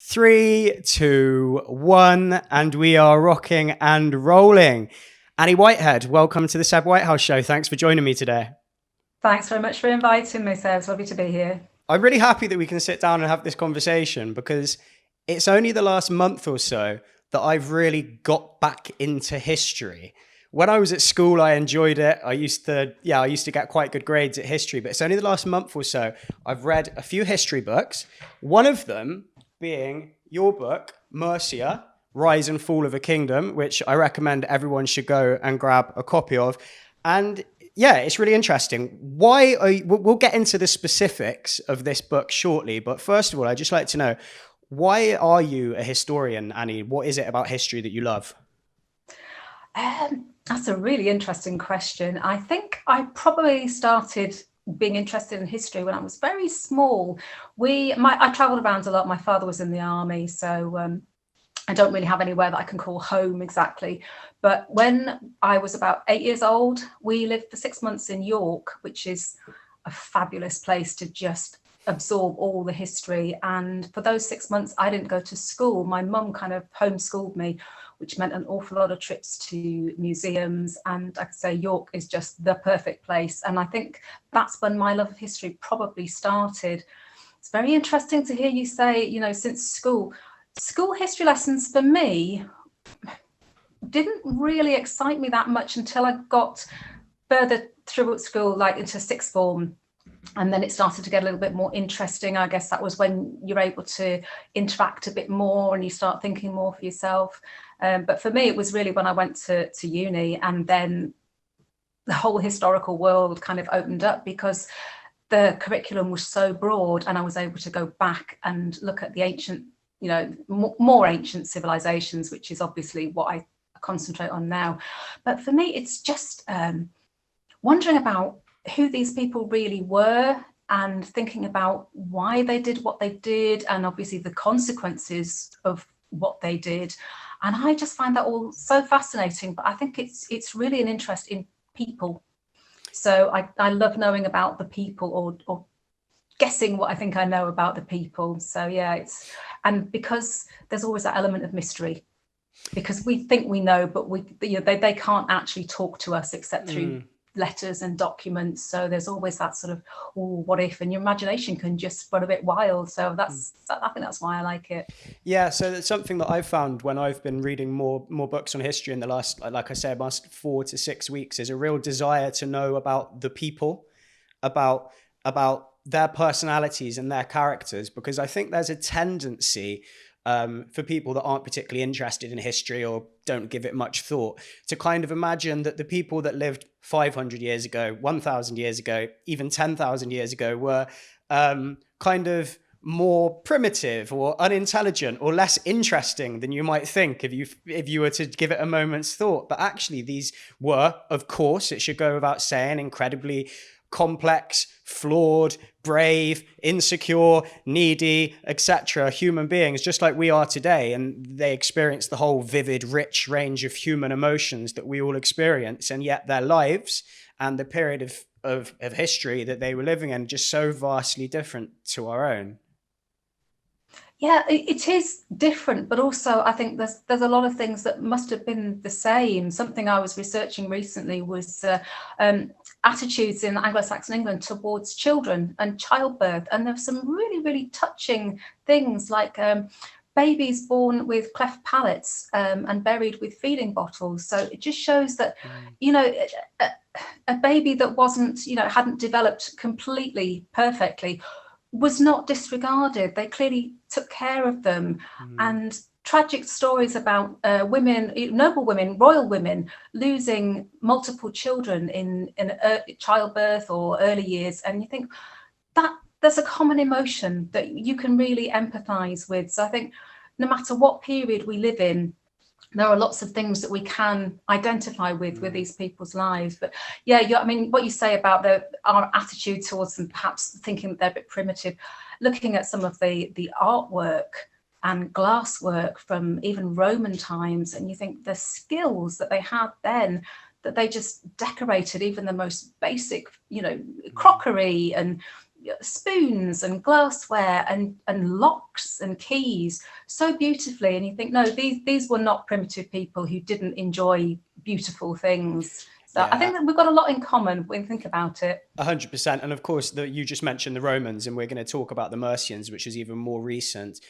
Three, two, one, and we are rocking and rolling. Annie Whitehead, welcome to the Seb Whitehouse show. Thanks for joining me today. Thanks very much for inviting me, Seb. It's lovely to be here. I'm really happy that we can sit down and have this conversation because it's only the last month or so that I've really got back into history. When I was at school, I enjoyed it. I used to get quite good grades at history, but it's only the last month or so I've read a few history books. One of them being your book, Mercia, Rise and Fall of a Kingdom, which I recommend everyone should go and grab a copy of. And yeah, it's really interesting. We'll get into the specifics of this book shortly, but first of all, I'd just like to know, why are you a historian, Annie? What is it about history that you love? That's a really interesting question. I think I probably started being interested in history when I was very small. I travelled around a lot. My father was in the army, so I don't really have anywhere that I can call home exactly. But when I was about 8 years old, we lived for 6 months in York, which is a fabulous place to just absorb all the history. And for those 6 months, I didn't go to school. My mum kind of homeschooled me, which meant an awful lot of trips to museums. And like I say, York is just the perfect place. And I think that's when my love of history probably started. It's very interesting to hear you say, since school history lessons for me didn't really excite me that much until I got further through at school, like into sixth form. And then it started to get a little bit more interesting. I guess that was when you're able to interact a bit more and you start thinking more for yourself. But for me, it was really when I went to uni, and then the whole historical world kind of opened up because the curriculum was so broad, and I was able to go back and look at the ancient, more ancient civilizations, which is obviously what I concentrate on now. But for me, it's just wondering about who these people really were and thinking about why they did what they did, and obviously the consequences of what they did. And I just find that all so fascinating. But I think it's really an interest in people. So I love knowing about the people, or guessing what I think I know about the people. So yeah, and because there's always that element of mystery, because we think we know, but they can't actually talk to us except through letters and documents. So there's always that sort of, oh, what if? And your imagination can just run a bit wild. So I think that's why I like it. Yeah, so that's something that I've found when I've been reading more books on history in the last, like I said, last 4 to 6 weeks, is a real desire to know about the people, about their personalities and their characters, because I think there's a tendency for people that aren't particularly interested in history or don't give it much thought to kind of imagine that the people that lived 500 years ago, 1,000 years ago, even 10,000 years ago were kind of more primitive or unintelligent or less interesting than you might think if you were to give it a moment's thought. But actually, these were, of course, it should go without saying, incredibly complex, flawed, brave, insecure, needy, etc. human beings, just like we are today. And they experience the whole vivid, rich range of human emotions that we all experience. And yet their lives and the period of history that they were living in just so vastly different to our own. Yeah, it is different, but also I think there's a lot of things that must have been the same. Something I was researching recently was attitudes in Anglo-Saxon England towards children and childbirth, and there's some really, really touching things like babies born with cleft palates and buried with feeding bottles. So it just shows that, a baby that wasn't, hadn't developed completely perfectly was not disregarded. They clearly took care of them. And tragic stories about women, noble women, royal women, losing multiple children in childbirth or early years. And you think that there's a common emotion that you can really empathize with. So I think no matter what period we live in, there are lots of things that we can identify with these people's lives. But yeah, I mean, what you say about our attitude towards them, perhaps thinking that they're a bit primitive, looking at some of the artwork and glasswork from even Roman times, and you think the skills that they had then, that they just decorated even the most basic, crockery and spoons and glassware and locks and keys so beautifully, and you think, no, these were not primitive people who didn't enjoy beautiful things. So I think that we've got a lot in common when you think about it. 100%. And of course, you just mentioned the Romans, and we're going to talk about the Mercians, which is even more recent.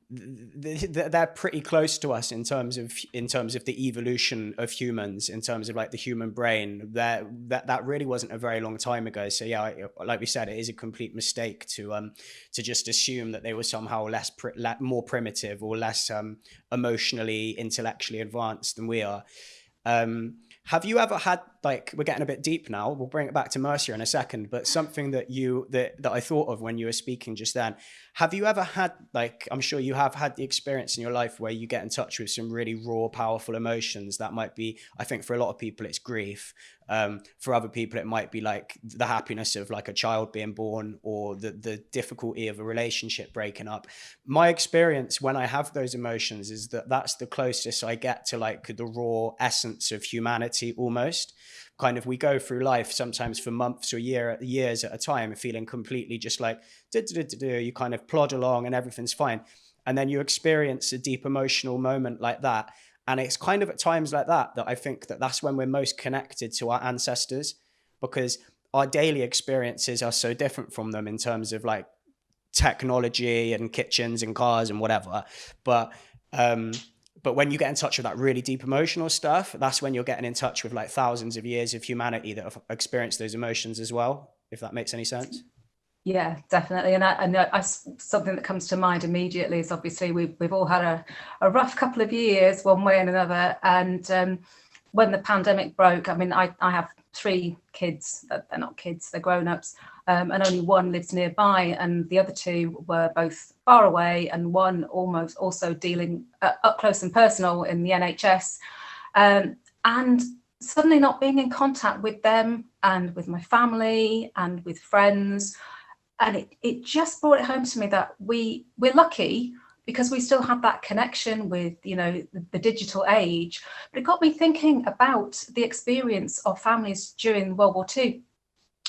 They're pretty close to us in terms of the evolution of humans, in terms of like the human brain. That really wasn't a very long time ago. So yeah, like we said, it is a complete mistake to just assume that they were somehow more primitive or less emotionally, intellectually advanced than we are. Have you ever had, like, we're getting a bit deep now, we'll bring it back to Mercia in a second, but something that I thought of when you were speaking just then, have you ever had, like, I'm sure you have had the experience in your life where you get in touch with some really raw, powerful emotions that might be, I think for a lot of people it's grief. For other people, it might be like the happiness of like a child being born, or the difficulty of a relationship breaking up. My experience when I have those emotions is that that's the closest I get to like the raw essence of humanity almost. Kind of, we go through life sometimes for months or years at a time, feeling completely just like, you kind of plod along and everything's fine. And then you experience a deep emotional moment like that. And it's kind of at times like that I think that that's when we're most connected to our ancestors, because our daily experiences are so different from them in terms of like technology and kitchens and cars and whatever. But when you get in touch with that really deep emotional stuff, that's when you're getting in touch with like thousands of years of humanity that have experienced those emotions as well, if that makes any sense. Yeah, definitely. And I something that comes to mind immediately is obviously we've all had a rough couple of years one way and another. And when the pandemic broke, I mean, I have 3 kids. They're not kids, they're grown-ups. And only one lives nearby, and the other 2 were both far away, and one almost also dealing up close and personal in the NHS. And suddenly not being in contact with them and with my family and with friends. And it just brought it home to me that we're lucky because we still have that connection with, the digital age. But it got me thinking about the experience of families during World War II,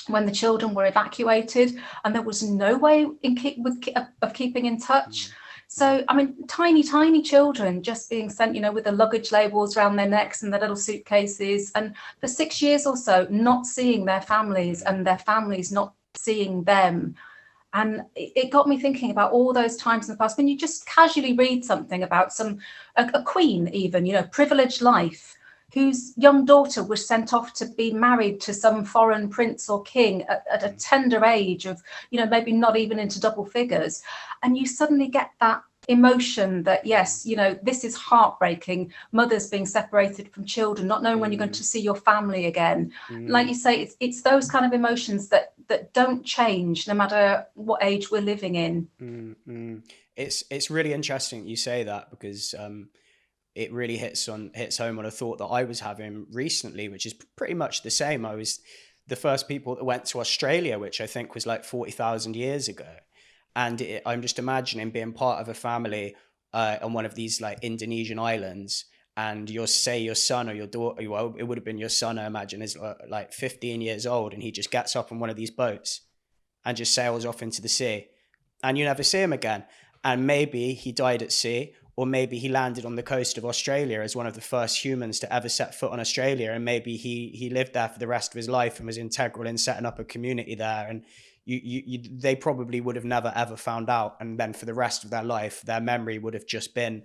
when the children were evacuated and there was no way of keeping in touch. So, I mean, tiny children just being sent, with the luggage labels around their necks and their little suitcases. And for 6 years or so, not seeing their families and their families not seeing them. And it got me thinking about all those times in the past when you just casually read something about a queen even, privileged life, whose young daughter was sent off to be married to some foreign prince or king at a tender age of, maybe not even into double figures. And you suddenly get that emotion that, yes, this is heartbreaking. Mothers being separated from children, not knowing when you're going to see your family again. Like you say, it's those kind of emotions that don't change no matter what age we're living in. It's really interesting you say that, because it really hits home on a thought that I was having recently, which is pretty much the same. I was the first people that went to Australia, which I think was like 40,000 years ago. And I'm just imagining being part of a family on one of these like Indonesian islands, and your son or your daughter, well, it would have been your son, I imagine, is like 15 years old, and he just gets up on one of these boats and just sails off into the sea, and you never see him again. And maybe he died at sea, or maybe he landed on the coast of Australia as one of the first humans to ever set foot on Australia, and maybe he lived there for the rest of his life and was integral in setting up a community there. And they probably would have never ever found out, and then for the rest of their life their memory would have just been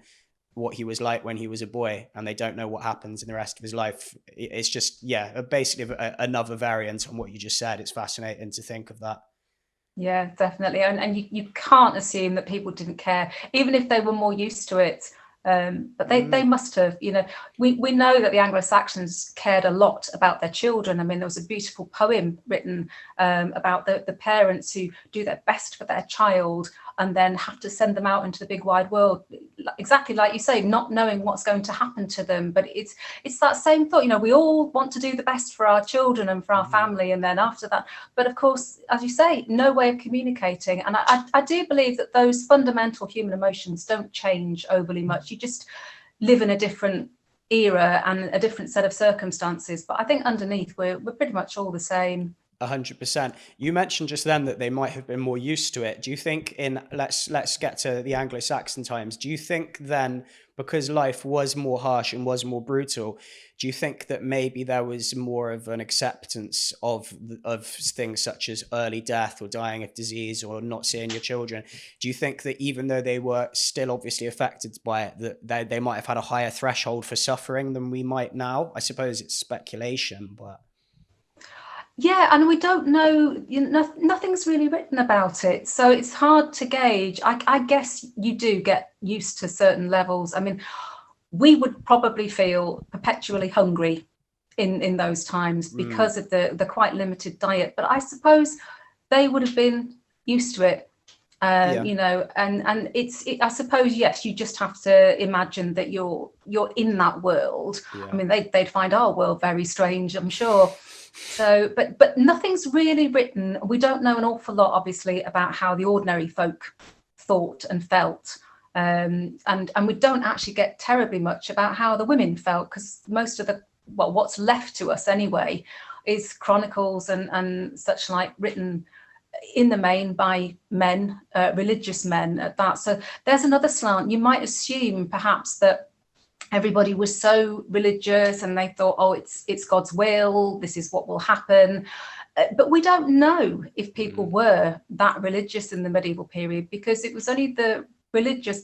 what he was like when he was a boy, and they don't know what happens in the rest of his life. It's just, basically another variant on what you just said. It's fascinating to think of that. Yeah, definitely. And you can't assume that people didn't care, even if they were more used to it. But they must have, we know that the Anglo-Saxons cared a lot about their children. I mean, there was a beautiful poem written about the parents who do their best for their child and then have to send them out into the big wide world, exactly like you say, not knowing what's going to happen to them. But it's that same thought, we all want to do the best for our children and for our family, and then after that. But of course, as you say, no way of communicating. And I do believe that those fundamental human emotions don't change overly much. You just live in a different era and a different set of circumstances. But I think underneath we're pretty much all the same. 100%. You mentioned just then that they might have been more used to it. Do you think in let's get to the Anglo-Saxon times? Do you think then, because life was more harsh and was more brutal, do you think that maybe there was more of an acceptance of things such as early death or dying of disease or not seeing your children? Do you think that even though they were still obviously affected by it, that they might have had a higher threshold for suffering than we might now? I suppose it's speculation, but Yeah, and we don't know, nothing's really written about it. So it's hard to gauge. I guess you do get used to certain levels. I mean, we would probably feel perpetually hungry in those times because of the quite limited diet. But I suppose they would have been used to it. yeah. And I suppose, yes, you just have to imagine that you're in that world. Yeah. I mean, they'd find our world very strange, I'm sure. So, but nothing's really written. We don't know an awful lot, obviously, about how the ordinary folk thought and felt. And we don't actually get terribly much about how the women felt, because most of what's left to us anyway is chronicles and such like, written in the main by men, religious men at that. So there's another slant. You might assume perhaps that everybody was so religious and they thought, oh, it's God's will, this is what will happen. But we don't know if people were that religious in the medieval period, because it was only the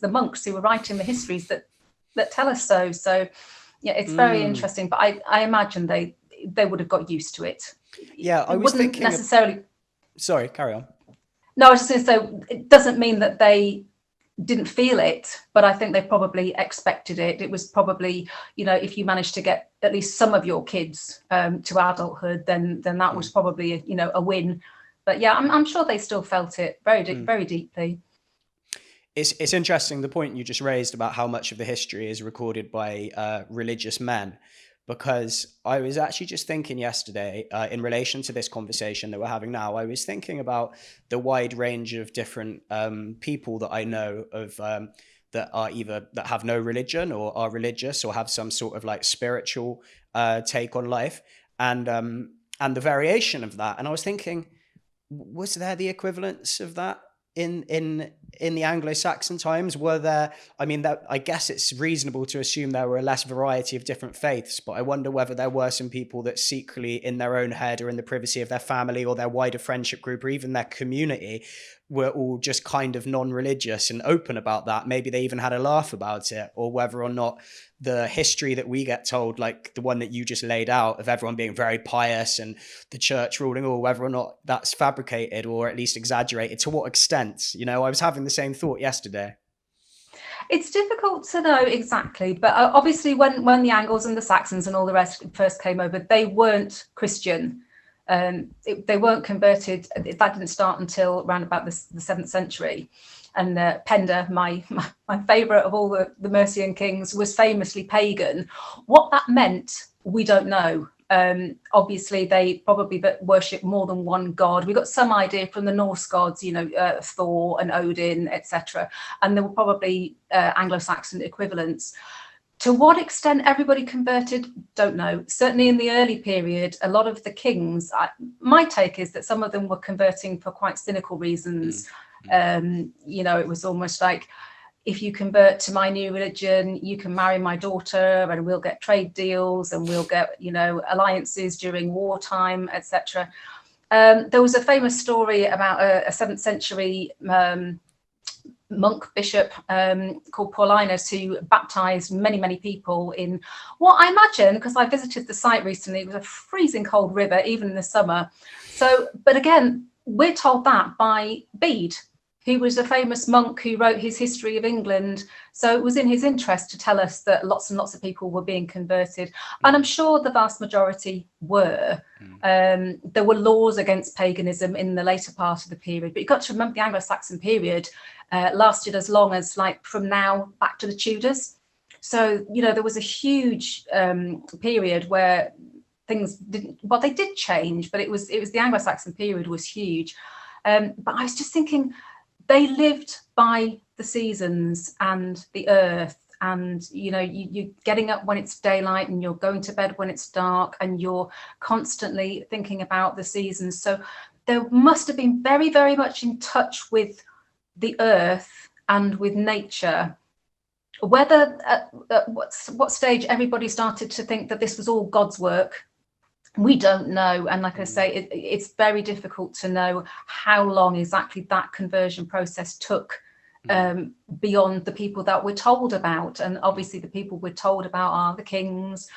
monks who were writing the histories that tell us so. So yeah, it's very interesting, but I imagine they would have got used to it. Yeah, I was thinking necessarily. Sorry, carry on. No, I was just going to say, it doesn't mean that they didn't feel it, but I think they probably expected it. It was probably, if you managed to get at least some of your kids to adulthood, then that was probably a win. But yeah, I'm sure they still felt it very deeply. It's interesting the point you just raised about how much of the history is recorded by religious men, because I was actually just thinking yesterday, in relation to this conversation that we're having now, I was thinking about the wide range of different people that I know of that are either that have no religion or are religious or have some sort of like spiritual take on life, and the variation of that. And I was thinking, was there the equivalence of that in the Anglo-Saxon times? Were there, I mean, that, I guess it's reasonable to assume there were a less variety of different faiths, but I wonder whether there were some people that secretly in their own head or in the privacy of their family or their wider friendship group or even their community were all just kind of non-religious and open about that. Maybe they even had a laugh about it, or whether or not the history that we get told, like the one that you just laid out of everyone being very pious and the church ruling, or whether or not that's fabricated or at least exaggerated. To what extent? I was having the same thought yesterday. It's difficult to know exactly, but obviously when the Angles and the Saxons and all the rest first came over, they weren't Christian. They weren't converted. That didn't start until around about the 7th century. And Pender, my favourite of all the Mercian kings, was famously pagan. What that meant, we don't know. Obviously, they probably worship more than one god. We got some idea from the Norse gods, Thor and Odin, etc. And there were probably Anglo-Saxon equivalents. To what extent everybody converted, don't know. Certainly in the early period, a lot of the kings, my take is that some of them were converting for quite cynical reasons. It was almost like, if you convert to my new religion, you can marry my daughter and we'll get trade deals and we'll get, alliances during wartime, etc. There was a famous story about a 7th century monk bishop called Paulinus, who baptized many people in what I imagine, because I visited the site recently, it was a freezing cold river, even in the summer. So, but again, we're told that by Bead, who was a famous monk who wrote his History of England. So it was in his interest to tell us that lots and lots of people were being converted. And I'm sure the vast majority were. There were laws against paganism in the later part of the period. But you've got to remember the Anglo-Saxon period lasted as long as, like, from now back to the Tudors. So, there was a huge period where things they did change, but it was the Anglo-Saxon period was huge. But I was just thinking, they lived by the seasons and the earth, and you're getting up when it's daylight and you're going to bed when it's dark, and you're constantly thinking about the seasons. So there must have been very, very much in touch with the earth and with nature. Whether at what stage everybody started to think that this was all God's work, we don't know. And like I say, it's very difficult to know how long exactly that conversion process took, beyond the people that we're told about. And obviously the people we're told about are the kings,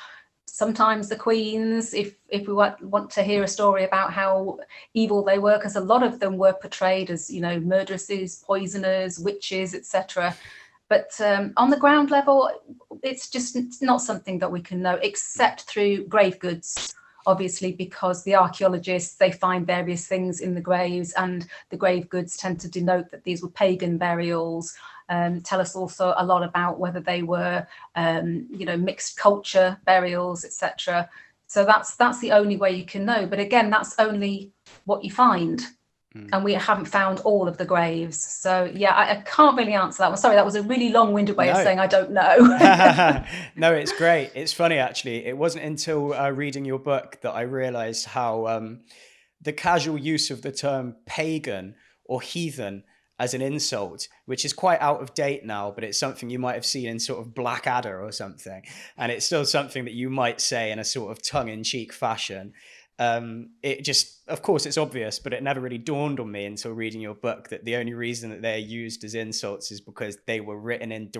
sometimes the queens, if we want to hear a story about how evil they were, because a lot of them were portrayed as murderesses, poisoners, witches, etc. But on the ground level, it's not something that we can know, except through grave goods, obviously, because the archaeologists, they find various things in the graves, and the grave goods tend to denote that these were pagan burials. Tell us also a lot about whether they were mixed culture burials, etc. So that's the only way you can know. But again, that's only what you find. And we haven't found all of the graves. So yeah, I can't really answer that one. Sorry, that was a really long-winded way of saying I don't know. No, it's great. It's funny, actually. It wasn't until reading your book that I realized how the casual use of the term pagan or heathen as an insult, which is quite out of date now, but it's something you might have seen in sort of Blackadder or something. And it's still something that you might say in a sort of tongue-in-cheek fashion. It just, of course it's obvious, but it never really dawned on me until reading your book that the only reason that they're used as insults is because they were written in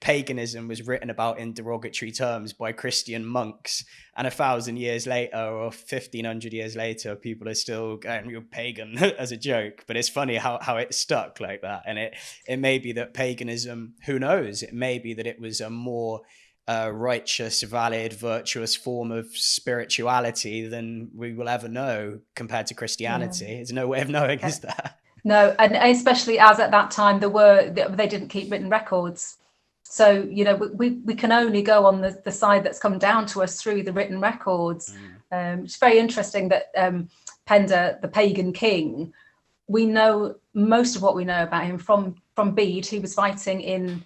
paganism was written about in derogatory terms by Christian monks, and 1,000 years later or 1,500 years later people are still going, you're pagan as a joke. But it's funny how it stuck like that. And it may be that paganism, who knows, it may be that it was a more righteous, valid, virtuous form of spirituality than we will ever know compared to Christianity. There's no way of knowing, is there? No, and especially as at that time they didn't keep written records. So we can only go on the side that's come down to us through the written records. It's very interesting that Pender, the pagan king, we know most of what we know about him from Bead, who was fighting in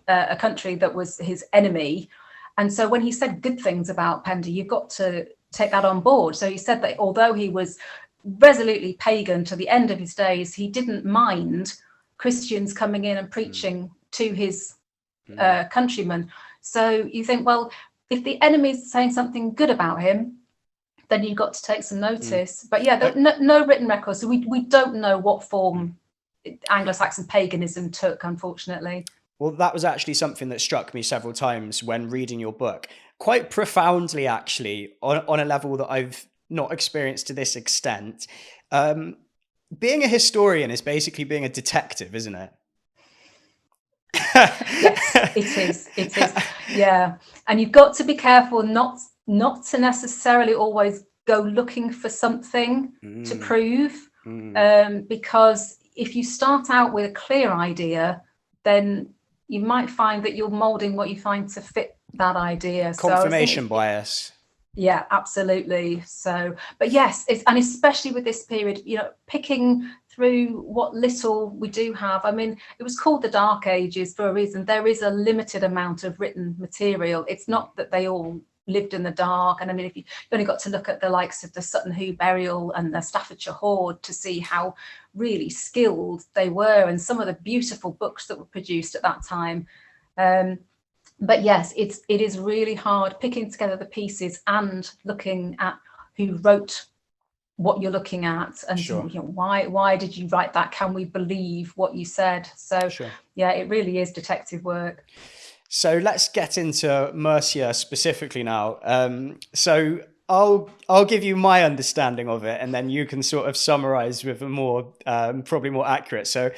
a country that was his enemy. And so when he said good things about Pender, you've got to take that on board. So he said that although he was resolutely pagan to the end of his days, he didn't mind Christians coming in and preaching to his countrymen. So you think, well, if the enemy's saying something good about him, then you've got to take some notice. But yeah, no written records. So we don't know what form Anglo-Saxon paganism took, unfortunately. Well, that was actually something that struck me several times when reading your book, quite profoundly, actually, on a level that I've not experienced to this extent. Being a historian is basically being a detective, isn't it? Yes, it is. Yeah. And you've got to be careful not to necessarily always go looking for something to prove, because if you start out with a clear idea, then you might find that you're molding what you find to fit that idea. Confirmation bias. Yeah, absolutely. So, but yes, and especially with this period, picking through what little we do have. I mean, it was called the Dark Ages for a reason. There is a limited amount of written material. It's not that they all lived in the dark. And I mean, if you've only got to look at the likes of the Sutton Hoo burial and the Staffordshire Hoard to see how really skilled they were, and some of the beautiful books that were produced at that time. But yes, it is really hard picking together the pieces and looking at who wrote what you're looking at, and why did you write that? Can we believe what you said? So yeah, it really is detective work. So let's get into Mercia specifically now. So I'll give you my understanding of it, and then you can sort of summarize with a more probably more accurate. So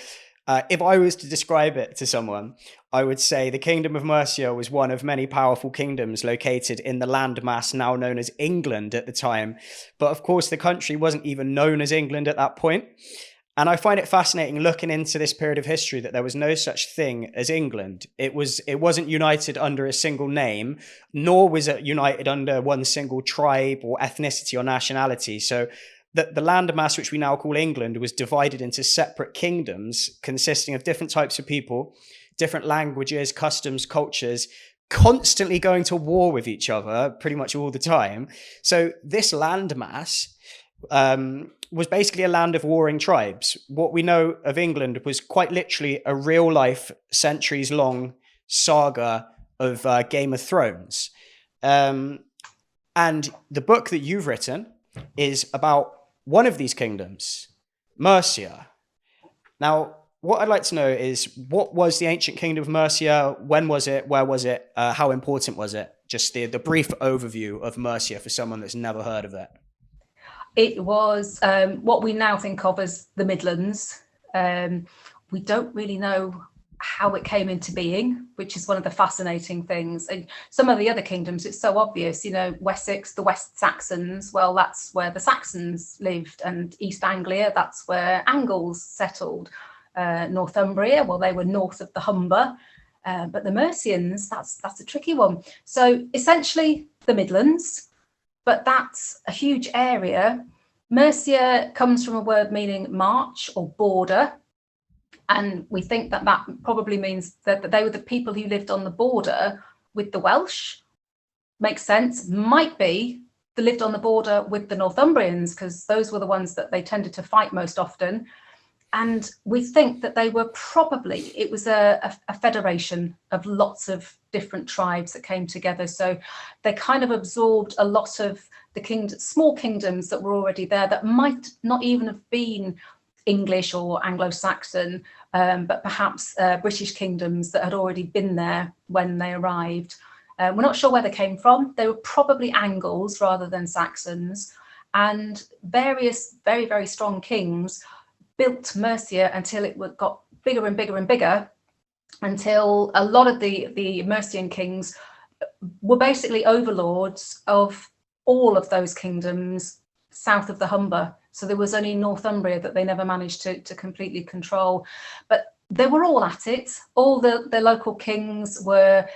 if I was to describe it to someone, I would say the Kingdom of Mercia was one of many powerful kingdoms located in the landmass now known as England at the time. But of course, the country wasn't even known as England at that point. And I find it fascinating looking into this period of history that there was no such thing as England. It wasn't united under a single name, nor was it united under one single tribe or ethnicity or nationality. So the landmass, which we now call England, was divided into separate kingdoms consisting of different types of people, different languages, customs, cultures, constantly going to war with each other pretty much all the time. So this landmass was basically a land of warring tribes. What we know of England was quite literally a real life, centuries long saga of Game of Thrones. And the book that you've written is about one of these kingdoms, Mercia. Now, what I'd like to know is, what was the ancient kingdom of Mercia? When was it? Where was it? How important was it? Just the brief overview of Mercia for someone that's never heard of it. It was what we now think of as the Midlands. We don't really know how it came into being, which is one of the fascinating things. And some of the other kingdoms, it's so obvious, you know, Wessex, the West Saxons, well, that's where the Saxons lived, and East Anglia, that's where Angles settled. Northumbria, well, they were north of the Humber, but the Mercians, that's a tricky one. So essentially the Midlands, but that's a huge area. Mercia comes from a word meaning march or border. And we think that that probably means that they were the people who lived on the border with the Welsh. Makes sense. Might be they lived on the border with the Northumbrians, because those were the ones that they tended to fight most often. And we think that they were probably, it was a federation of lots of different tribes that came together. So they kind of absorbed a lot of the small kingdoms that were already there that might not even have been English or Anglo-Saxon, but perhaps British kingdoms that had already been there when they arrived. We're not sure where they came from. They were probably Angles rather than Saxons, and various very, very strong kings built Mercia until it got bigger and bigger and bigger, until a lot of the Mercian kings were basically overlords of all of those kingdoms south of the Humber. So there was only Northumbria that they never managed to completely control. But they were all at it. All the local kings were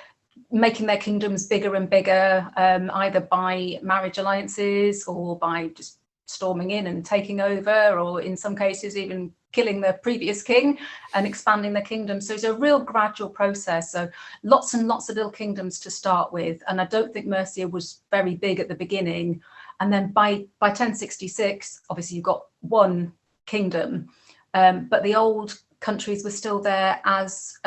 making their kingdoms bigger and bigger, either by marriage alliances or by just storming in and taking over, or in some cases even killing the previous king and expanding the kingdom. So it's a real gradual process. So lots and lots of little kingdoms to start with. And I don't think Mercia was very big at the beginning. And then by 1066, obviously you've got one kingdom, but the old countries were still there as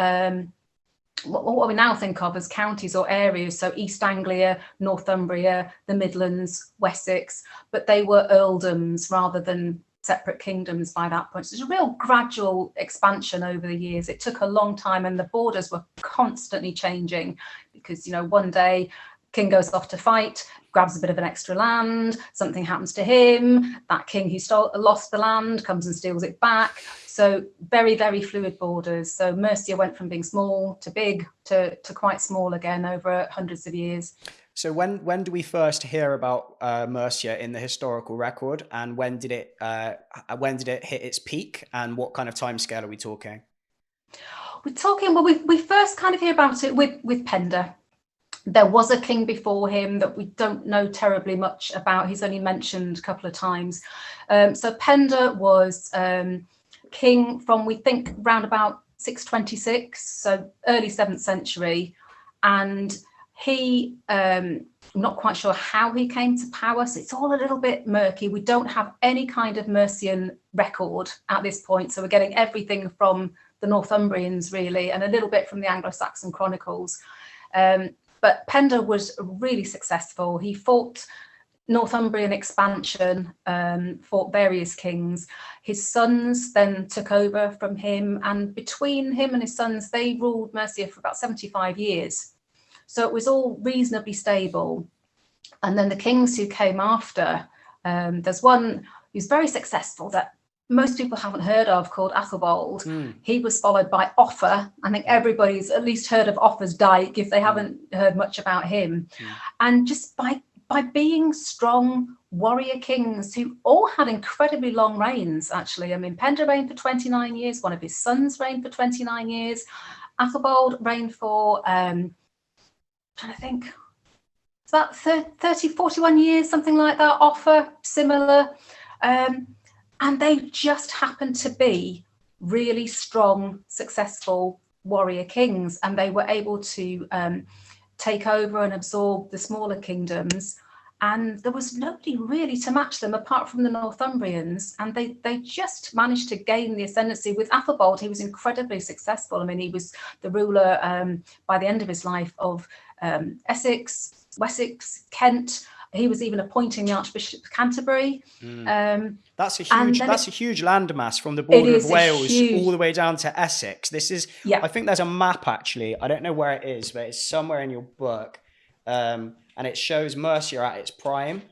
what we now think of as counties or areas. So East Anglia, Northumbria, the Midlands, Wessex, but they were earldoms rather than separate kingdoms by that point. So it's a real gradual expansion over the years. It took a long time, and the borders were constantly changing because, you know, one day king goes off to fight, grabs a bit of an extra land, something happens to him, that king who lost the land comes and steals it back. So very, very fluid borders. So Mercia went from being small to big to quite small again over hundreds of years. So when do we first hear about Mercia in the historical record, and when did it hit its peak, and what kind of timescale are we talking? We're talking, well, we first kind of hear about it with Pender. There was a king before him that we don't know terribly much about. He's only mentioned a couple of times. So Pender was king from, we think, round about 626, so early 7th century. And he, I'm not quite sure how he came to power, so it's all a little bit murky. We don't have any kind of Mercian record at this point. So we're getting everything from the Northumbrians, really, and a little bit from the Anglo-Saxon chronicles. But Pender was really successful. He fought Northumbrian expansion, fought various kings. His sons then took over from him, and between him and his sons, they ruled Mercia for about 75 years. So it was all reasonably stable. And then the kings who came after, there's one who's very successful that most people haven't heard of, called Athelbald. He was followed by Offa. I think everybody's at least heard of Offa's Dyke if they haven't heard much about him. And just by being strong warrior kings who all had incredibly long reigns, actually. I mean, Pender reigned for 29 years. One of his sons reigned for 29 years. Athelbald reigned for, trying to think, it's about 30, 41 years, something like that. Offa, similar. And they just happened to be really strong, successful warrior kings, and they were able to take over and absorb the smaller kingdoms. And there was nobody really to match them apart from the Northumbrians. And they just managed to gain the ascendancy. With Athelbald, he was incredibly successful. I mean, he was the ruler by the end of his life of Essex, Wessex, Kent. He was even appointing the Archbishop of Canterbury. That's a huge landmass from the border of Wales all the way down to Essex. This is, I think there's a map actually. I don't know where it is, but it's somewhere in your book. And it shows Mercia at its prime.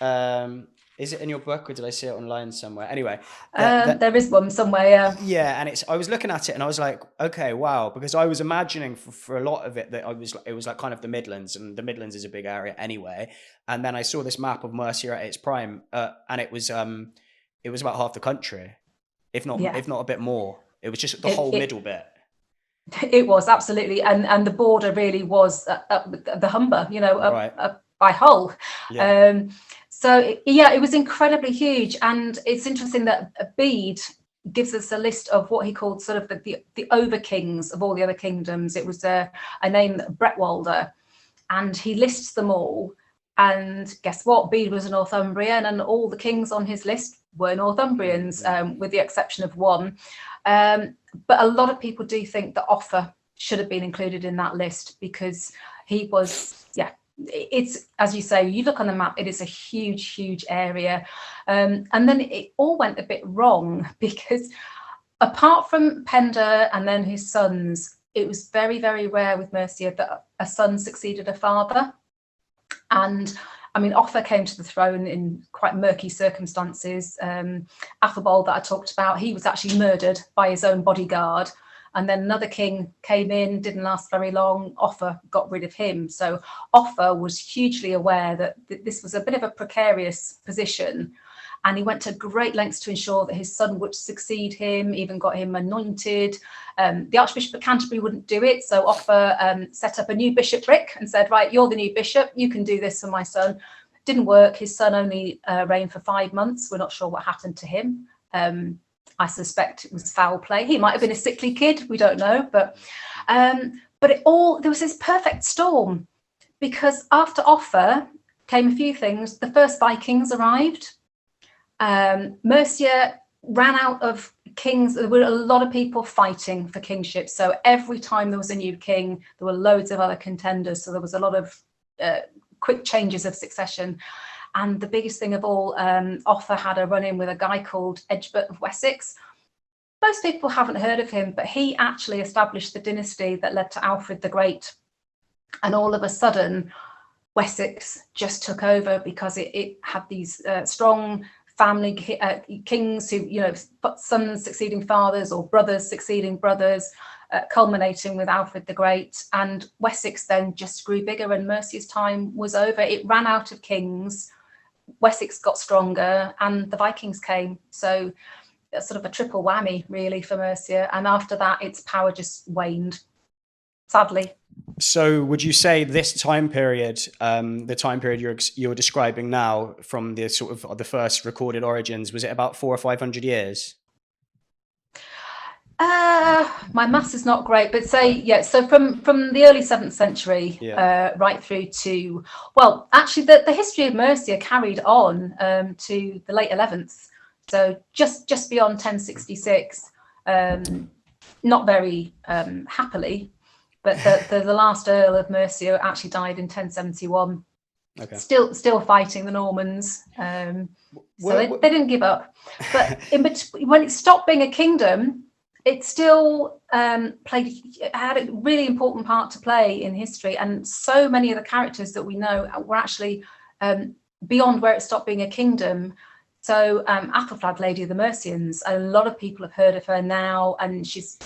Is it in your book, or did I see it online somewhere? Anyway, there is one somewhere. Yeah. Yeah, and I was looking at it, and I was like, okay, wow, because I was imagining for a lot of it that it was like kind of the Midlands, and the Midlands is a big area anyway. And then I saw this map of Mercia at its prime, and it was about half the country, if not a bit more. It was just the whole middle bit. It was absolutely, and the border really was the Humber, by Hull. Yeah. It was incredibly huge, and it's interesting that Bead gives us a list of what he called sort of the over kings of all the other kingdoms. It was a name, Bretwalder, and he lists them all. And guess what? Bead was a Northumbrian, and all the kings on his list were Northumbrians, with the exception of one. But a lot of people do think that Offa should have been included in that list, because he was, it's, as you say, you look on the map, it is a huge area. And then it all went a bit wrong, because apart from Pender and then his sons, it was very, very rare with Mercia that a son succeeded a father. And I mean, Offa came to the throne in quite murky circumstances. Athelbald, that I talked about, he was actually murdered by his own bodyguard. And then another king came in, didn't last very long. Offa got rid of him. So Offa was hugely aware that this was a bit of a precarious position. And he went to great lengths to ensure that his son would succeed him, even got him anointed. The Archbishop of Canterbury wouldn't do it. So Offa set up a new bishopric and said, right, you're the new bishop. You can do this for my son. Didn't work. His son only reigned for 5 months. We're not sure what happened to him. I suspect it was foul play. He might have been a sickly kid. We don't know. But there was this perfect storm, because after Offa came a few things. The first Vikings arrived. Mercia ran out of kings. There were a lot of people fighting for kingship. So every time there was a new king, there were loads of other contenders. So there was a lot of quick changes of succession. And the biggest thing of all, Offa had a run-in with a guy called Egbert of Wessex. Most people haven't heard of him, but he actually established the dynasty that led to Alfred the Great. And all of a sudden, Wessex just took over, because it had these strong family kings who, sons succeeding fathers or brothers succeeding brothers, culminating with Alfred the Great. And Wessex then just grew bigger, and Mercia's time was over. It ran out of kings. Wessex got stronger, and the Vikings came. So that's sort of a triple whammy, really, for Mercia. And after that, its power just waned, sadly. So would you say this time period, the time period you're describing now, from the sort of the first recorded origins, was it about 400 or 500 years? My maths is not great, but so from the early 7th century right through to, well, actually the history of Mercia carried on to the late 11th, so just beyond 1066, not very happily, but the last Earl of Mercia actually died in 1071. Okay. Still fighting the Normans, so they didn't give up. But when it stopped being a kingdom, it still had a really important part to play in history, and so many of the characters that we know were actually beyond where it stopped being a kingdom. So Athelflaed, Lady of the Mercians, a lot of people have heard of her now, and she's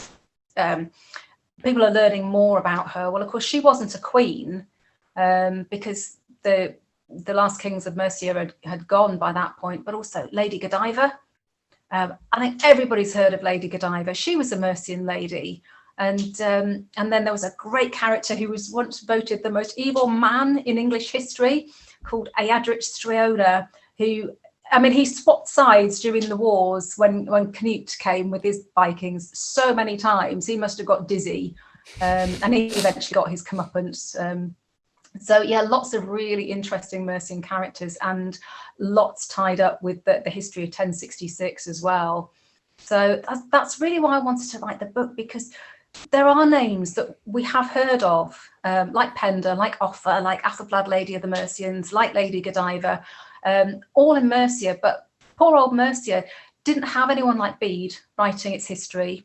people are learning more about her. Well, of course, she wasn't a queen, because the last kings of Mercia had gone by that point, but also Lady Godiva. I think everybody's heard of Lady Godiva. She was a Mercian lady. And then there was a great character who was once voted the most evil man in English history, called Eadric Streona, who I mean, he swapped sides during the wars when Canute came with his Vikings so many times. He must have got dizzy, and he eventually got his comeuppance. So yeah, lots of really interesting Mercian characters, and lots tied up with the history of 1066 as well. So that's really why I wanted to write the book, because there are names that we have heard of, like Pender, like Offa, like Athelflaed, Lady of the Mercians, like Lady Godiva, all in Mercia. But poor old Mercia didn't have anyone like Bede writing its history.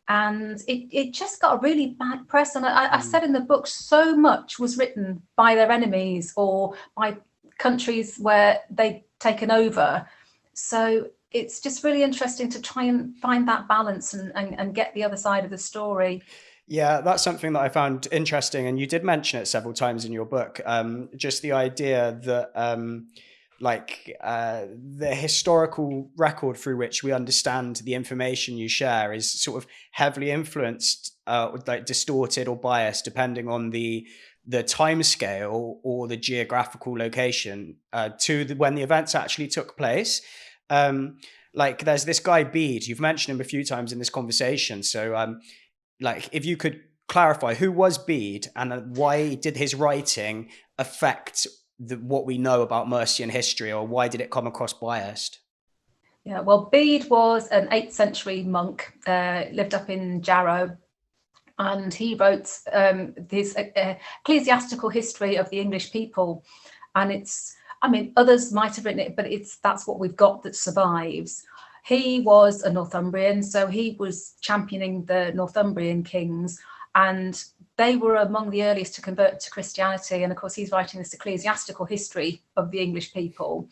And it just got a really bad press. And I said in the book, so much was written by their enemies or by countries where they'd taken over. So it's just really interesting to try and find that balance and get the other side of the story. Yeah, that's something that I found interesting, and you did mention it several times in your book. Just the idea that the historical record through which we understand the information you share is sort of heavily influenced, like distorted or biased, depending on the time scale or the geographical location when the events actually took place. Like there's this guy Bead, you've mentioned him a few times in this conversation. So like if you could clarify, who was Bede and why did his writing affect what we know about Mercian history, or why did it come across biased? Yeah, well, Bede was an 8th century monk, lived up in Jarrow, and he wrote his ecclesiastical history of the English people. And it's, I mean, others might have written it, but that's what we've got that survives. He was a Northumbrian, so he was championing the Northumbrian kings, and they were among the earliest to convert to Christianity. And of course, he's writing this ecclesiastical history of the English people.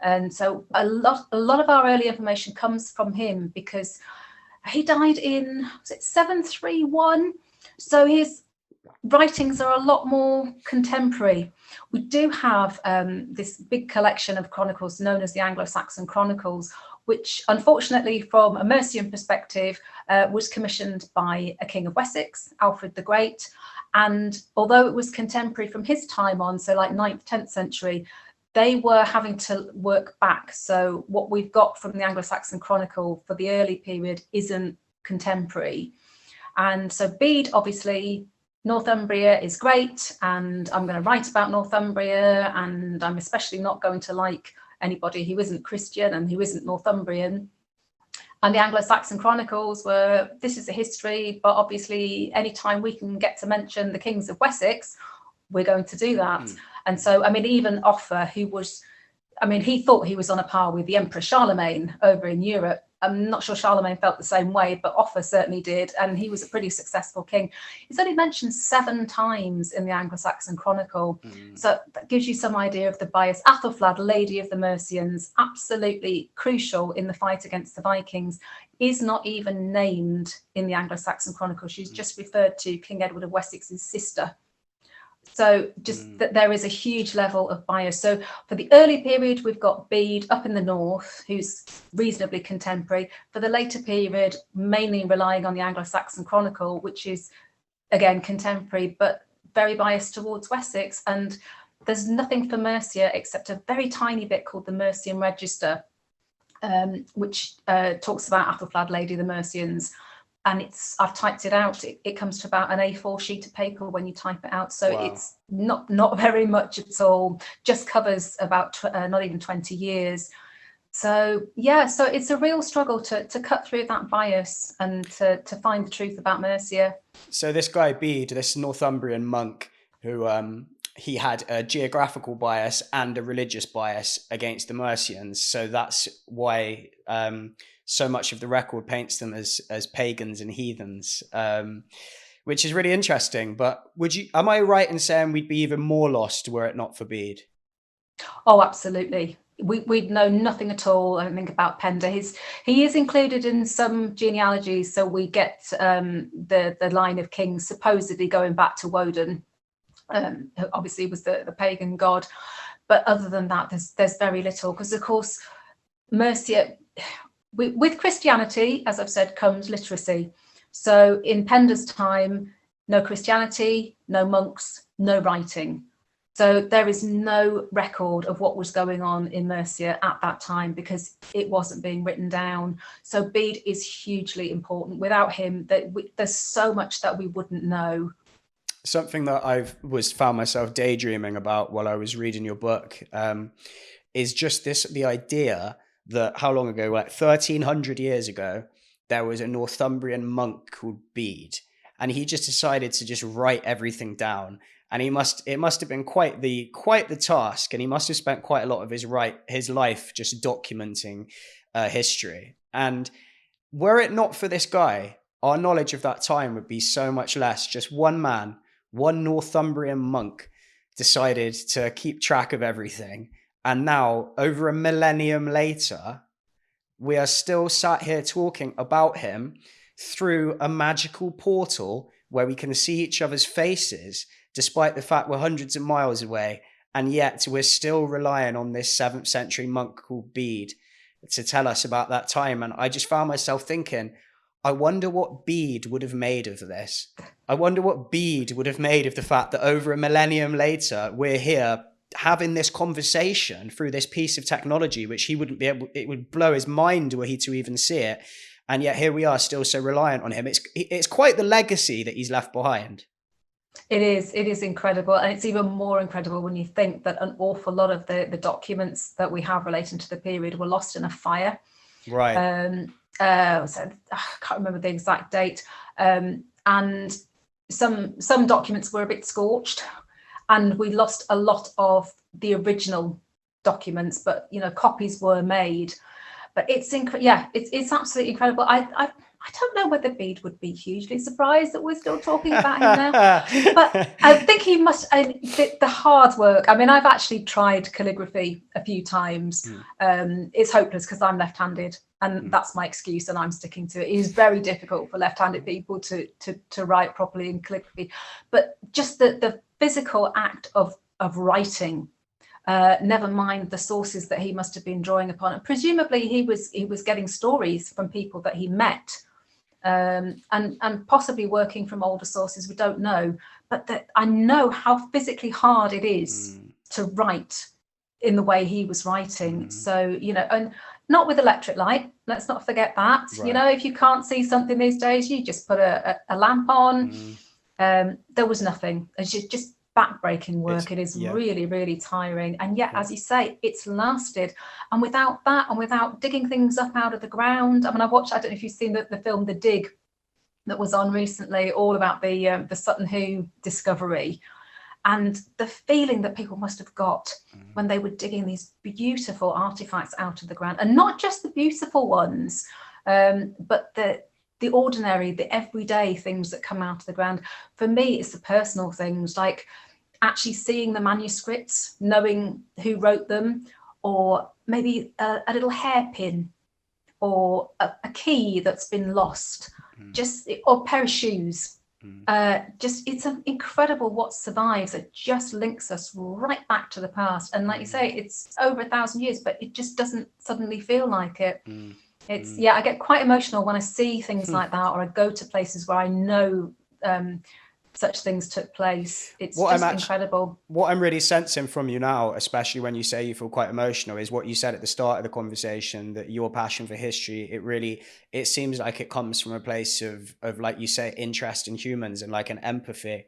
And so a lot of our early information comes from him, because he died in, was it 731? So his writings are a lot more contemporary. We do have this big collection of chronicles known as the Anglo-Saxon Chronicles, which unfortunately from a Mercian perspective was commissioned by a king of Wessex, Alfred the Great. And although it was contemporary from his time on, so like 9th, 10th century, they were having to work back. So what we've got from the Anglo-Saxon Chronicle for the early period isn't contemporary. And so Bede, obviously, Northumbria is great, and I'm going to write about Northumbria, and I'm especially not going to like anybody who isn't Christian and who isn't Northumbrian. And the Anglo-Saxon Chronicles were, this is a history, but obviously anytime we can get to mention the kings of Wessex, we're going to do that. And so, I mean, even Offa, who was, I mean, he thought he was on a par with the Emperor Charlemagne over in Europe. I'm not sure Charlemagne felt the same way, but Offa certainly did. And he was a pretty successful king. He's only mentioned 7 times in the Anglo-Saxon Chronicle. So that gives you some idea of the bias. Athelflaed, Lady of the Mercians, absolutely crucial in the fight against the Vikings, is not even named in the Anglo-Saxon Chronicle. She's just referred to King Edward of Wessex's sister. So just that there is a huge level of bias. So for the early period, we've got Bede up in the north, who's reasonably contemporary. For the later period, mainly relying on the Anglo-Saxon Chronicle, which is, again, contemporary, but very biased towards Wessex. And there's nothing for Mercia except a very tiny bit called the Mercian Register, which talks about Athelflaed, Lady of the Mercians. And I've typed it out. It comes to about an A4 sheet of paper when you type it out. So it's not very much at all. Just covers about not even 20 years. So yeah, so it's a real struggle to cut through that bias and to find the truth about Mercia. So this guy Bede, this Northumbrian monk, who he had a geographical bias and a religious bias against the Mercians. So that's why so much of the record paints them as pagans and heathens, which is really interesting. But am I right in saying we'd be even more lost were it not for Bede? Oh, absolutely. We'd know nothing at all, I think, about Pender. He is included in some genealogies, so we get the line of kings supposedly going back to Woden, who obviously was the pagan god. But other than that, there's very little, because of course Mercia, with Christianity, as I've said, comes literacy. So in Pender's time, no Christianity, no monks, no writing. So there is no record of what was going on in Mercia at that time because it wasn't being written down. So Bede is hugely important. Without him, there's so much that we wouldn't know. Something that I've found myself daydreaming about while I was reading your book is just the idea that how long ago, like 1300 years ago, there was a Northumbrian monk called Bede, and he just decided to just write everything down. And it must have been quite the task, and he must have spent quite a lot of his life just documenting history. And were it not for this guy, our knowledge of that time would be so much less. Just one man, one Northumbrian monk, decided to keep track of everything. And now, over a millennium later, we are still sat here talking about him through a magical portal where we can see each other's faces, despite the fact we're hundreds of miles away. And yet we're still relying on this 7th century monk called Bede to tell us about that time. And I just found myself thinking, I wonder what Bede would have made of this. I wonder what Bede would have made of the fact that over a millennium later, we're here having this conversation through this piece of technology, which he wouldn't be able, it would blow his mind were he to even see it. And yet here we are still so reliant on him. It's quite the legacy that he's left behind. It is incredible. And it's even more incredible when you think that an awful lot of the documents that we have relating to the period were lost in a fire. Right. So I can't remember the exact date. And some documents were a bit scorched, and we lost a lot of the original documents, but copies were made. But it's absolutely incredible. I don't know whether Bede would be hugely surprised that we're still talking about him now, but I think he must. The hard work. I mean, I've actually tried calligraphy a few times. It's hopeless because I'm left-handed, and that's my excuse, and I'm sticking to it. It is very difficult for left-handed people to write properly in calligraphy, but just the physical act of writing. Never mind the sources that he must have been drawing upon. And presumably he was getting stories from people that he met, and possibly working from older sources. We don't know, but that I know how physically hard it is to write in the way he was writing. So and not with electric light. Let's not forget that. Right. If you can't see something these days, you just put a lamp on. There was nothing. It's just backbreaking work. It is really, really tiring, and yet, as you say, it's lasted. And without that, and without digging things up out of the ground, I mean, I don't know if you've seen the film The Dig that was on recently, all about the Sutton Hoo discovery, and the feeling that people must have got when they were digging these beautiful artifacts out of the ground, and not just the beautiful ones, but the ordinary, the everyday things that come out of the ground. For me, it's the personal things, like actually seeing the manuscripts, knowing who wrote them, or maybe a little hairpin, or a key that's been lost, or a pair of shoes. It's incredible what survives. It just links us right back to the past. And like you say, it's over 1,000 years, but it just doesn't suddenly feel like it. I get quite emotional when I see things like that, or I go to places where I know such things took place. It's incredible. What I'm really sensing from you now, especially when you say you feel quite emotional, is what you said at the start of the conversation, that your passion for history, it seems like it comes from a place of like you say, interest in humans, and like an empathy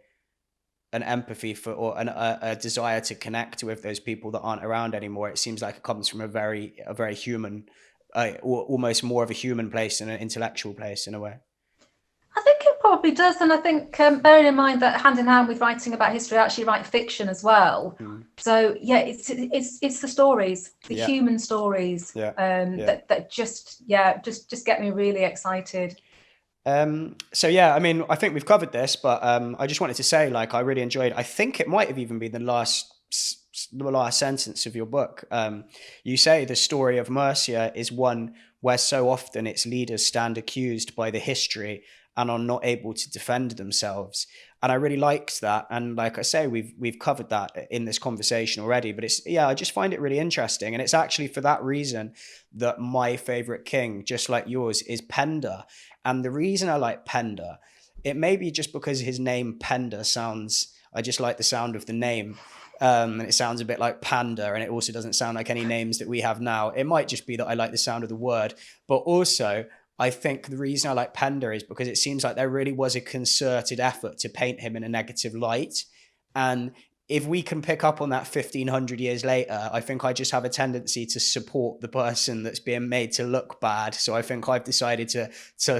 for, or a desire to connect with those people that aren't around anymore. It seems like it comes from a very human, almost more of a human place and an intellectual place in a way. I think it probably does, and I think bearing in mind that hand in hand with writing about history, I actually write fiction as well. So it's the stories, the human stories, that just get me really excited. I mean, I think we've covered this, but I just wanted to say, like, I really enjoyed. I think it might have even been the last sentence of your book. You say the story of Mercia is one where so often its leaders stand accused by the history and are not able to defend themselves. And I really liked that. And like I say, we've covered that in this conversation already, but I just find it really interesting. And it's actually for that reason that my favorite king, just like yours, is Pender. And the reason I like Pender, it may be just because his name Pender I just like the sound of the name. And it sounds a bit like Pender, and it also doesn't sound like any names that we have now. It might just be that I like the sound of the word, but also I think the reason I like Pender is because it seems like there really was a concerted effort to paint him in a negative light. And if we can pick up on that 1500 years later, I think I just have a tendency to support the person that's being made to look bad. So I think I've decided to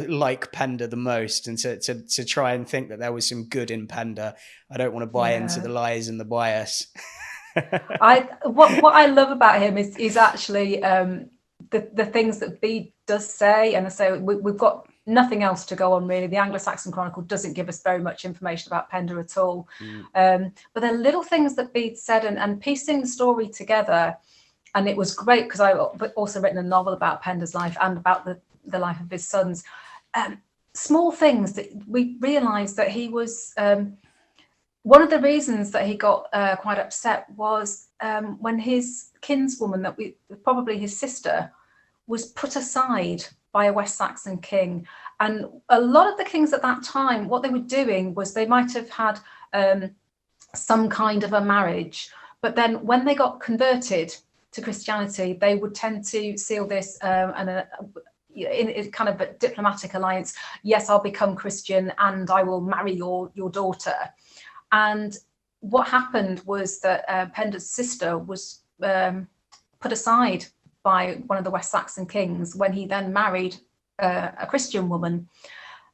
like Pender the most, and to try and think that there was some good in Pender. I don't want to buy into the lies and the bias. What I love about him is actually the things that Bead does say, and so we've got nothing else to go on really. The Anglo-Saxon Chronicle doesn't give us very much information about Pender at all. But there are little things that Bede said, and piecing the story together. And it was great because I also written a novel about Pender's life and about the life of his sons. Small things that we realised that he was, one of the reasons that he got quite upset was when his kinswoman, probably his sister, was put aside by a West Saxon king. And a lot of the kings at that time, what they were doing was they might have had some kind of a marriage, but then when they got converted to Christianity, they would tend to seal this in kind of a diplomatic alliance. Yes, I'll become Christian and I will marry your daughter. And what happened was that Pender's sister was put aside by one of the West Saxon kings when he then married a Christian woman,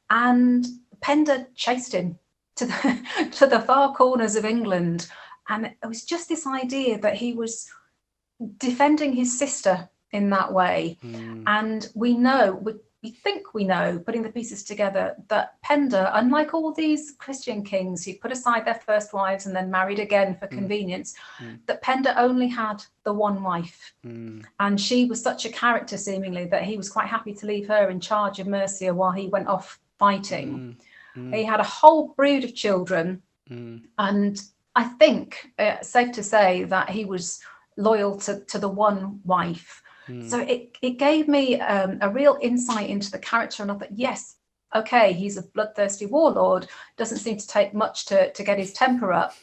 and Pender chased him to the far corners of England. And it was just this idea that he was defending his sister in that way. And we think we know, putting the pieces together, that Pender, unlike all these Christian kings who put aside their first wives and then married again for convenience, that Pender only had the one wife. And she was such a character, seemingly, that he was quite happy to leave her in charge of Mercia while he went off fighting. He had a whole brood of children. And I think it's safe to say that he was loyal to the one wife. So it gave me a real insight into the character, and I thought, yes, okay, he's a bloodthirsty warlord, doesn't seem to take much to get his temper up,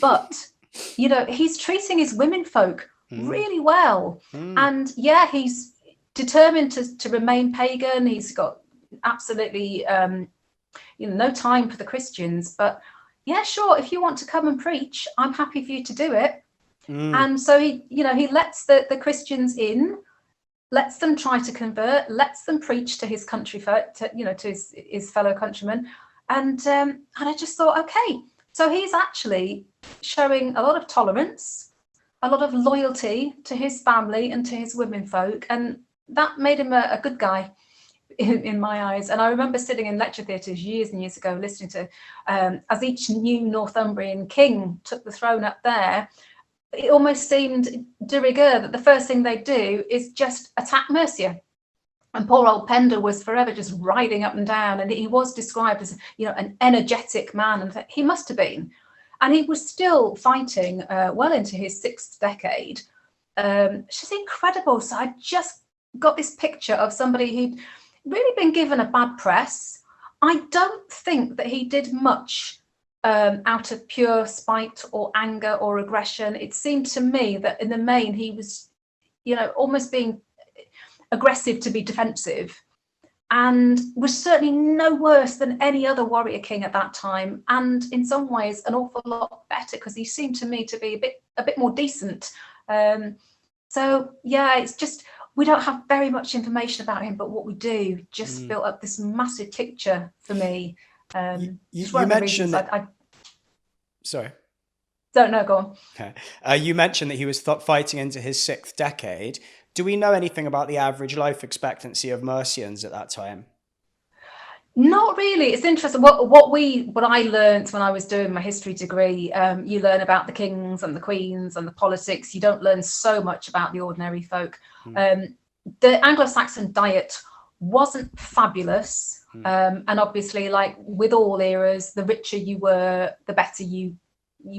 but he's treating his womenfolk really well. And yeah, he's determined to remain pagan. He's got absolutely no time for the Christians, but yeah, sure, if you want to come and preach, I'm happy for you to do it. And so he lets the Christians in, lets them try to convert, lets them preach to his country folk, to his fellow countrymen. And I just thought, okay, so he's actually showing a lot of tolerance, a lot of loyalty to his family and to his womenfolk, and that made him a good guy in my eyes. And I remember sitting in lecture theatres years and years ago listening to, as each new Northumbrian king took the throne up there, it almost seemed de rigueur that the first thing they do is just attack Mercia. And poor old Pender was forever just riding up and down, and he was described as an energetic man, and he must have been. And he was still fighting well into his 6th decade. It's just incredible. So I just got this picture of somebody who'd really been given a bad press. I don't think that he did much out of pure spite or anger or aggression. It seemed to me that in the main he was, almost being aggressive to be defensive, and was certainly no worse than any other warrior king at that time, and in some ways an awful lot better, because he seemed to me to be a bit more decent. So yeah, it's just, we don't have very much information about him, but what we do just built up this massive picture for me. You mentioned that. Sorry. No, go on. Okay. You mentioned that he was fighting into his 6th decade. Do we know anything about the average life expectancy of Mercians at that time? Not really. It's interesting. What I learned when I was doing my history degree, you learn about the kings and the queens and the politics. You don't learn so much about the ordinary folk. The Anglo-Saxon diet wasn't fabulous. And obviously, like with all eras, the richer you were, the better you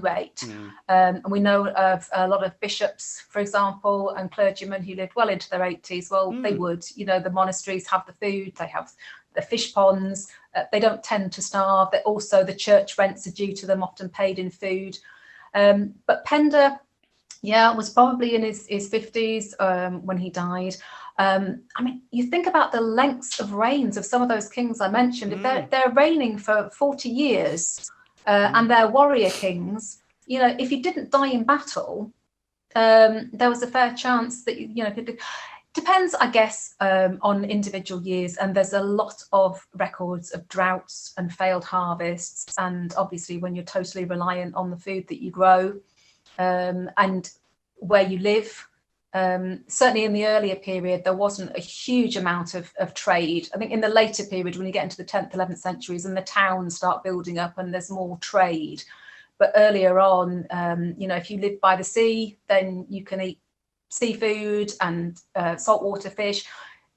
ate. And we know of a lot of bishops, for example, and clergymen who lived well into their 80s. Well, they would, the monasteries have the food, they have the fish ponds, they don't tend to starve. Also, the church rents are due to them, often paid in food. But Pender, yeah, was probably in his 50s when he died. I mean, you think about the lengths of reigns of some of those kings I mentioned. If they're reigning for 40 years and they're warrior kings, you know, if you didn't die in battle, there was a fair chance that, you know, depends, I guess, on individual years. And there's a lot of records of droughts and failed harvests. And obviously, when you're totally reliant on the food that you grow and where you live, certainly in the earlier period, there wasn't a huge amount of trade. I think in the later period, when you get into the 10th, 11th centuries and the towns start building up and there's more trade. But earlier on, you know, if you live by the sea, then you can eat seafood and saltwater fish.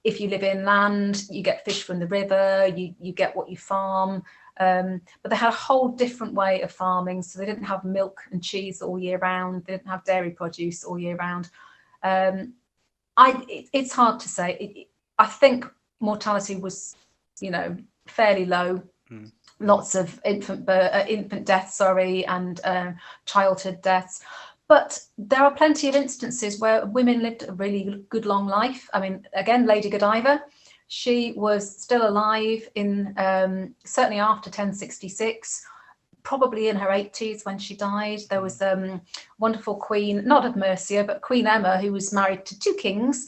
If you live inland, you get fish from the river, you get what you farm. But they had a whole different way of farming. So they didn't have milk and cheese all year round. They didn't have dairy produce all year round. It's hard to say. I think mortality was, you know, fairly low. Lots of infant deaths, and childhood deaths. But there are plenty of instances where women lived a really good long life. I mean, again, Lady Godiva, she was still alive in certainly after 1066, probably in her 80s when she died. There was wonderful queen, not of Mercia, but Queen Emma, who was married to 2 kings.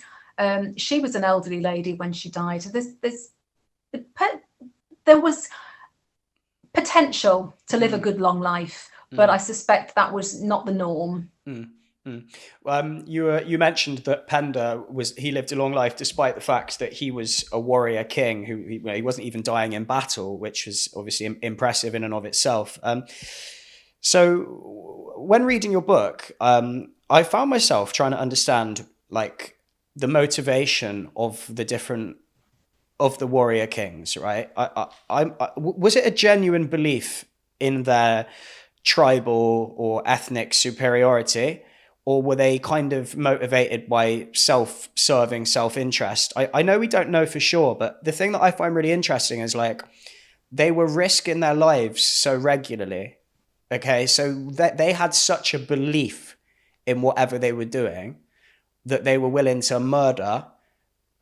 She was an elderly lady when she died. There was potential to live a good long life, but I suspect that was not the norm. You mentioned that Pender lived a long life despite the fact that he was a warrior king who he wasn't even dying in battle, which was obviously impressive in and of itself. So when reading your book, I found myself trying to understand like the motivation of the warrior kings, right? Was it a genuine belief in their tribal or ethnic superiority, or were they kind of motivated by self-serving self-interest? I know we don't know for sure, but the thing that I find really interesting is like they were risking their lives so regularly. Okay, so that they had such a belief in whatever they were doing that they were willing to murder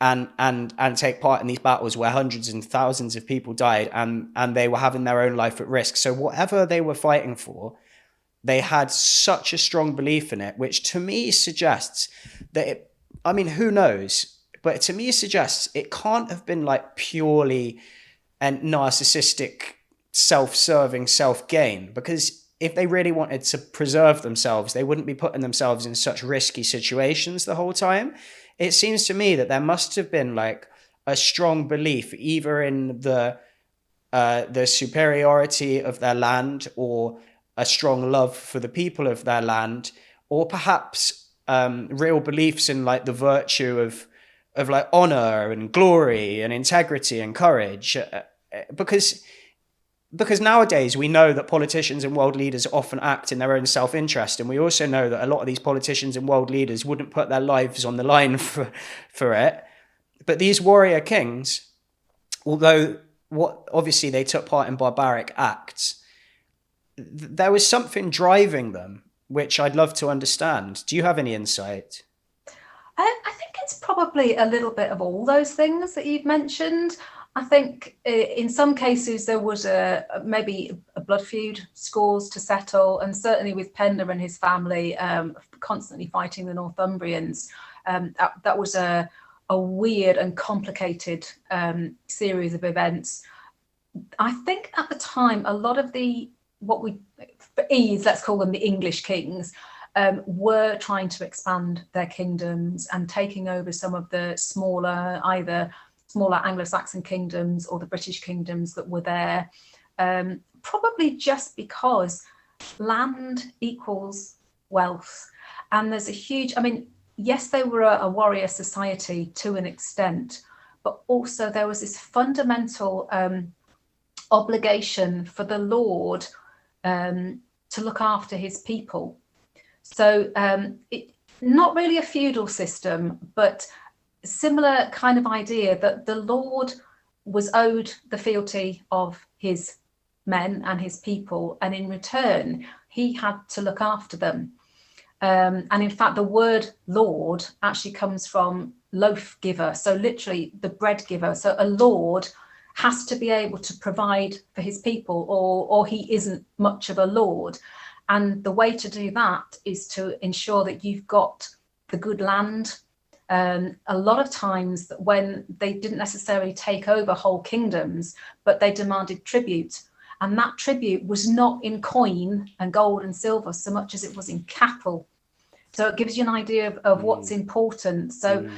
and take part in these battles where hundreds and thousands of people died, and they were having their own life at risk. So whatever they were fighting for, they had such a strong belief in it, which to me suggests that I mean, who knows? But to me it suggests it can't have been like purely and narcissistic, self-serving self-gain, because if they really wanted to preserve themselves, they wouldn't be putting themselves in such risky situations the whole time. It seems to me that there must have been like a strong belief either in the superiority of their land, or a strong love for the people of their land, or perhaps real beliefs in like the virtue of like honor and glory and integrity and courage, because nowadays we know that politicians and world leaders often act in their own self-interest, and we also know that a lot of these politicians and world leaders wouldn't put their lives on the line for it. But these warrior kings, although obviously they took part in barbaric acts, there was something driving them, which I'd love to understand. Do you have any insight? I think it's probably a little bit of all those things that you've mentioned. I think in some cases there was maybe a blood feud, scores to settle, and certainly with Pender and his family constantly fighting the Northumbrians, that was a weird and complicated series of events. I think at the time a lot of for ease, let's call them the English kings, were trying to expand their kingdoms and taking over some of the smaller Anglo-Saxon kingdoms or the British kingdoms that were there, probably just because land equals wealth. And there's a huge, I mean, yes, they were a warrior society to an extent, but also there was this fundamental obligation for the Lord to look after his people. So not really a feudal system, but similar kind of idea that the Lord was owed the fealty of his men and his people, and in return he had to look after them. And in fact, the word lord actually comes from loaf giver, so literally the bread giver. So a lord has to be able to provide for his people, or he isn't much of a lord. And the way to do that is to ensure that you've got the good land. A lot of times when they didn't necessarily take over whole kingdoms, but they demanded tribute. And that tribute was not in coin and gold and silver so much as it was in cattle. So it gives you an idea of what's important. So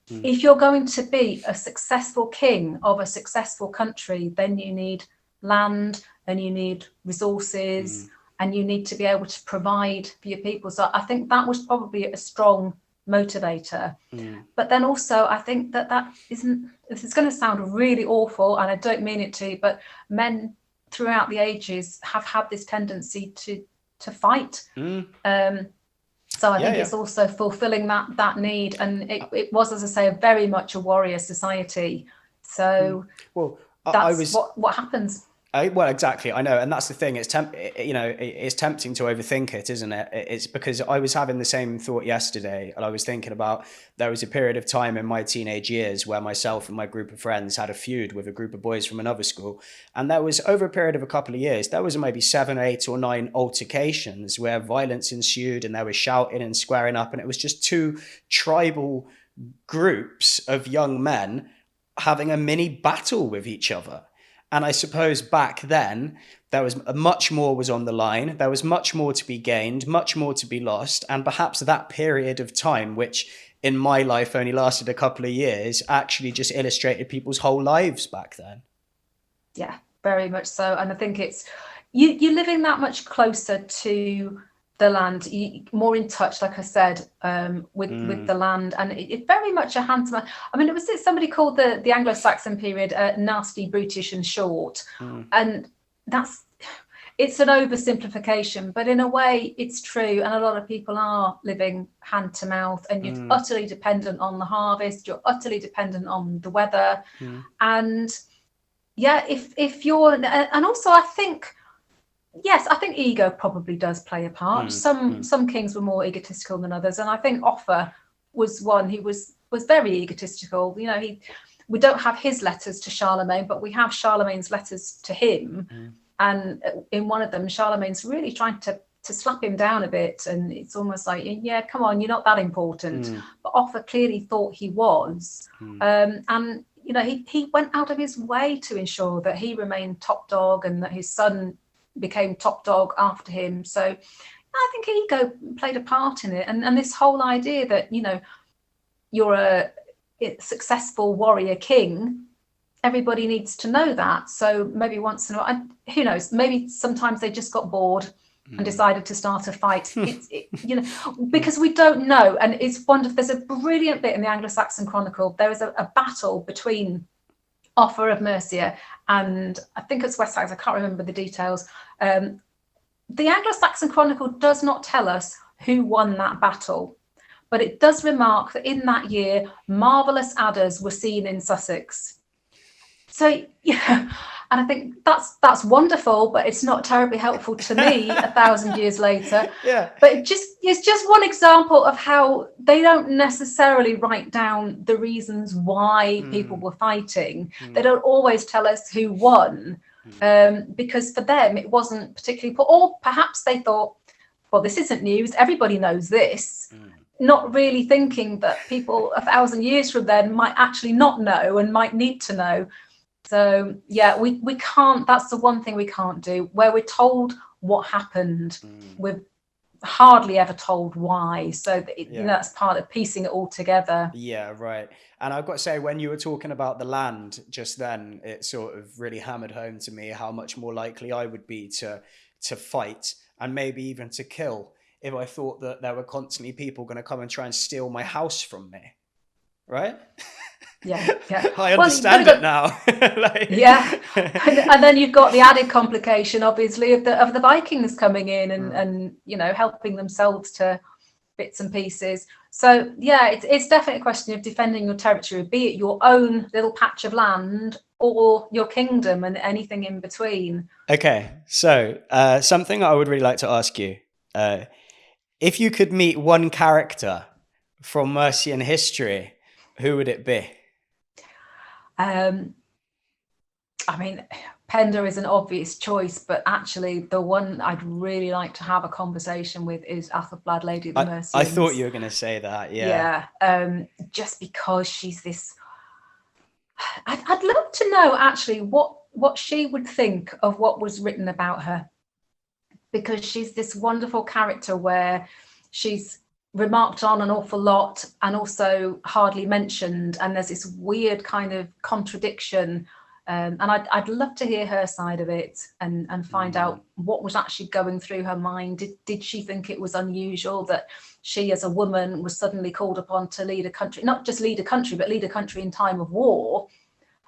if you're going to be a successful king of a successful country, then you need land and you need resources and you need to be able to provide for your people. So I think that was probably a strong motivator. But then also I think that isn't, this is going to sound really awful and I don't mean it to, but men throughout the ages have had this tendency to fight. So I think it's also fulfilling that need, and it was, as I say, very much a warrior society. So well, that's what happens. Well, exactly. I know, and that's the thing. It's it's tempting to overthink it, isn't it? It's because I was having the same thought yesterday, and I was thinking about there was a period of time in my teenage years where myself and my group of friends had a feud with a group of boys from another school, and there was, over a period of a couple of years, there was maybe 7, 8, or 9 altercations where violence ensued, and there was shouting and squaring up, and it was just two tribal groups of young men having a mini battle with each other. And I suppose back then, there was much more was on the line. There was much more to be gained, much more to be lost. And perhaps that period of time, which in my life only lasted a couple of years, actually just illustrated people's whole lives back then. Yeah, very much so. And I think it's, you're living that much closer to the land, more in touch, like I said, with the land, and it's very much a handsome. I mean, it was somebody called the Anglo-Saxon period nasty, brutish, and short, and it's an oversimplification, but in a way, it's true. And a lot of people are living hand to mouth, and you're utterly dependent on the harvest. You're utterly dependent on the weather, and yeah, if you're, and also I think. Yes, I think ego probably does play a part. Some kings were more egotistical than others, and I think Offa was one who was very egotistical. You know, we don't have his letters to Charlemagne, but we have Charlemagne's letters to him, and in one of them, Charlemagne's really trying to slap him down a bit, and it's almost like, yeah, come on, you're not that important. But Offa clearly thought he was, and you know, he went out of his way to ensure that he remained top dog and that his son became top dog after him. So I think ego played a part in it, and this whole idea that, you know, you're a successful warrior king, everybody needs to know that. So maybe once in a while, who knows, maybe sometimes they just got bored and decided to start a fight. You know, because we don't know. And it's wonderful. There's a brilliant bit in the Anglo-Saxon Chronicle. There is a battle between Offa of Mercia and I think it's West Saxon, I can't remember the details. The Anglo-Saxon Chronicle does not tell us who won that battle, but it does remark that in that year, marvellous adders were seen in Sussex. So, yeah, and I think that's wonderful, but it's not terribly helpful to me 1,000 years later. Yeah. But it's just one example of how they don't necessarily write down the reasons why people were fighting. They don't always tell us who won, because for them it wasn't particularly, or perhaps they thought, well, this isn't news, everybody knows this. Not really thinking that people 1,000 years from then might actually not know and might need to know. So yeah, we can't, that's the one thing we can't do, where we're told what happened, we're hardly ever told why. So you know, that's part of piecing it all together. Yeah, right. And I've got to say, when you were talking about the land just then, it sort of really hammered home to me how much more likely I would be to fight and maybe even to kill if I thought that there were constantly people going to come and try and steal my house from me. Right? Yeah. I understand it now. Yeah, and then you've got the added complication, obviously, of the Vikings coming in and you know, helping themselves to bits and pieces. So yeah, it's definitely a question of defending your territory, be it your own little patch of land or your kingdom and anything in between. Okay, so something I would really like to ask you. If you could meet one character from Mercian history, who would it be? Um, I mean, Pender is an obvious choice, but actually the one I'd really like to have a conversation with is Athelblad, Lady of the Mercians. I thought you were going to say that, yeah. Yeah, just because she's this... I'd love to know actually what she would think of what was written about her, because she's this wonderful character where she's remarked on an awful lot and also hardly mentioned, and there's this weird kind of contradiction. And I'd love to hear her side of it and find out what was actually going through her mind. Did she think it was unusual that she, as a woman, was suddenly called upon to lead a country, not just lead a country, but lead a country in time of war?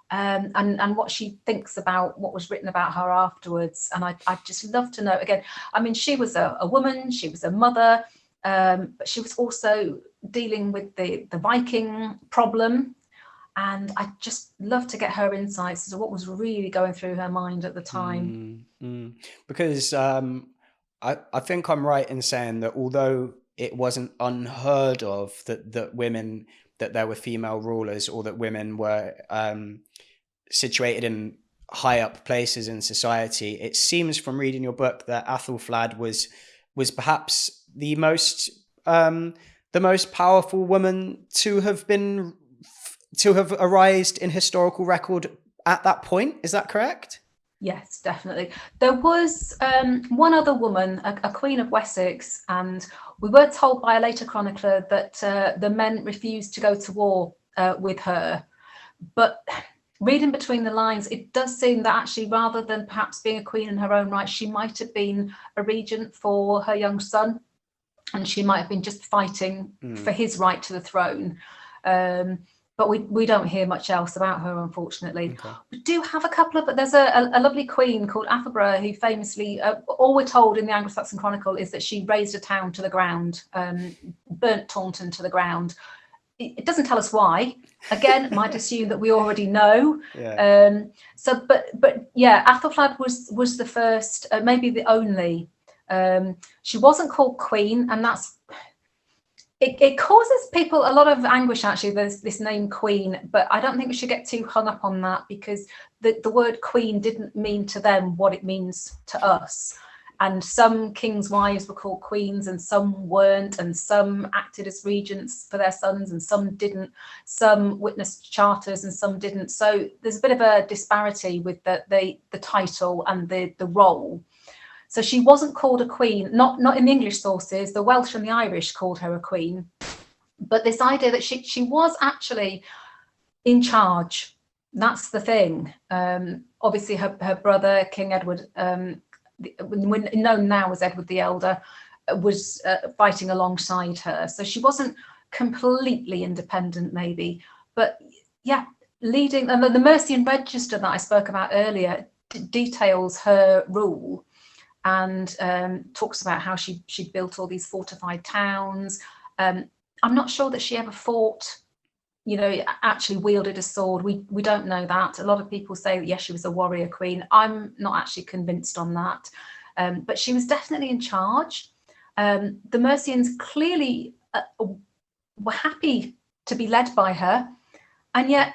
And what she thinks about what was written about her afterwards. And I'd just love to know. Again, I mean, she was a woman, she was a mother, but she was also dealing with the Viking problem. And I'd just love to get her insights as to what was really going through her mind at the time. Because I think I'm right in saying that although it wasn't unheard of that women, that there were female rulers, or that women were situated in high up places in society, it seems from reading your book that Athelflaed was perhaps the most powerful woman to have arisen in historical record at that point. Is that correct? Yes, definitely. There was one other woman, a Queen of Wessex, and we were told by a later chronicler that the men refused to go to war with her. But reading between the lines, it does seem that actually, rather than perhaps being a queen in her own right, she might have been a regent for her young son, and she might have been just fighting for his right to the throne. But we don't hear much else about her, unfortunately. Okay. We do have a couple of, but there's a lovely queen called Athera who famously, all we're told in the Anglo-Saxon Chronicle is that she razed a town to the ground, burnt Taunton to the ground. It doesn't tell us why. Again, might assume that we already know. Yeah. But yeah, Athelflaed was the first, maybe the only. She wasn't called queen, and that's... It causes people a lot of anguish, actually, this name queen, but I don't think we should get too hung up on that, because the word queen didn't mean to them what it means to us. And some kings' wives were called queens and some weren't, and some acted as regents for their sons and some didn't. Some witnessed charters and some didn't. So there's a bit of a disparity with the title and the role. So she wasn't called a queen, not in the English sources. The Welsh and the Irish called her a queen. But this idea that she was actually in charge, that's the thing. Obviously, her brother, King Edward, known now as Edward the Elder, was fighting alongside her. So she wasn't completely independent, maybe. But yeah, leading... And the Mercian Register that I spoke about earlier details her rule, and talks about how she built all these fortified towns. I'm not sure that she ever fought, actually wielded a sword. We don't know that. A lot of people say that, yes, she was a warrior queen. I'm not actually convinced on that. But she was definitely in charge. The Mercians clearly were happy to be led by her. And yet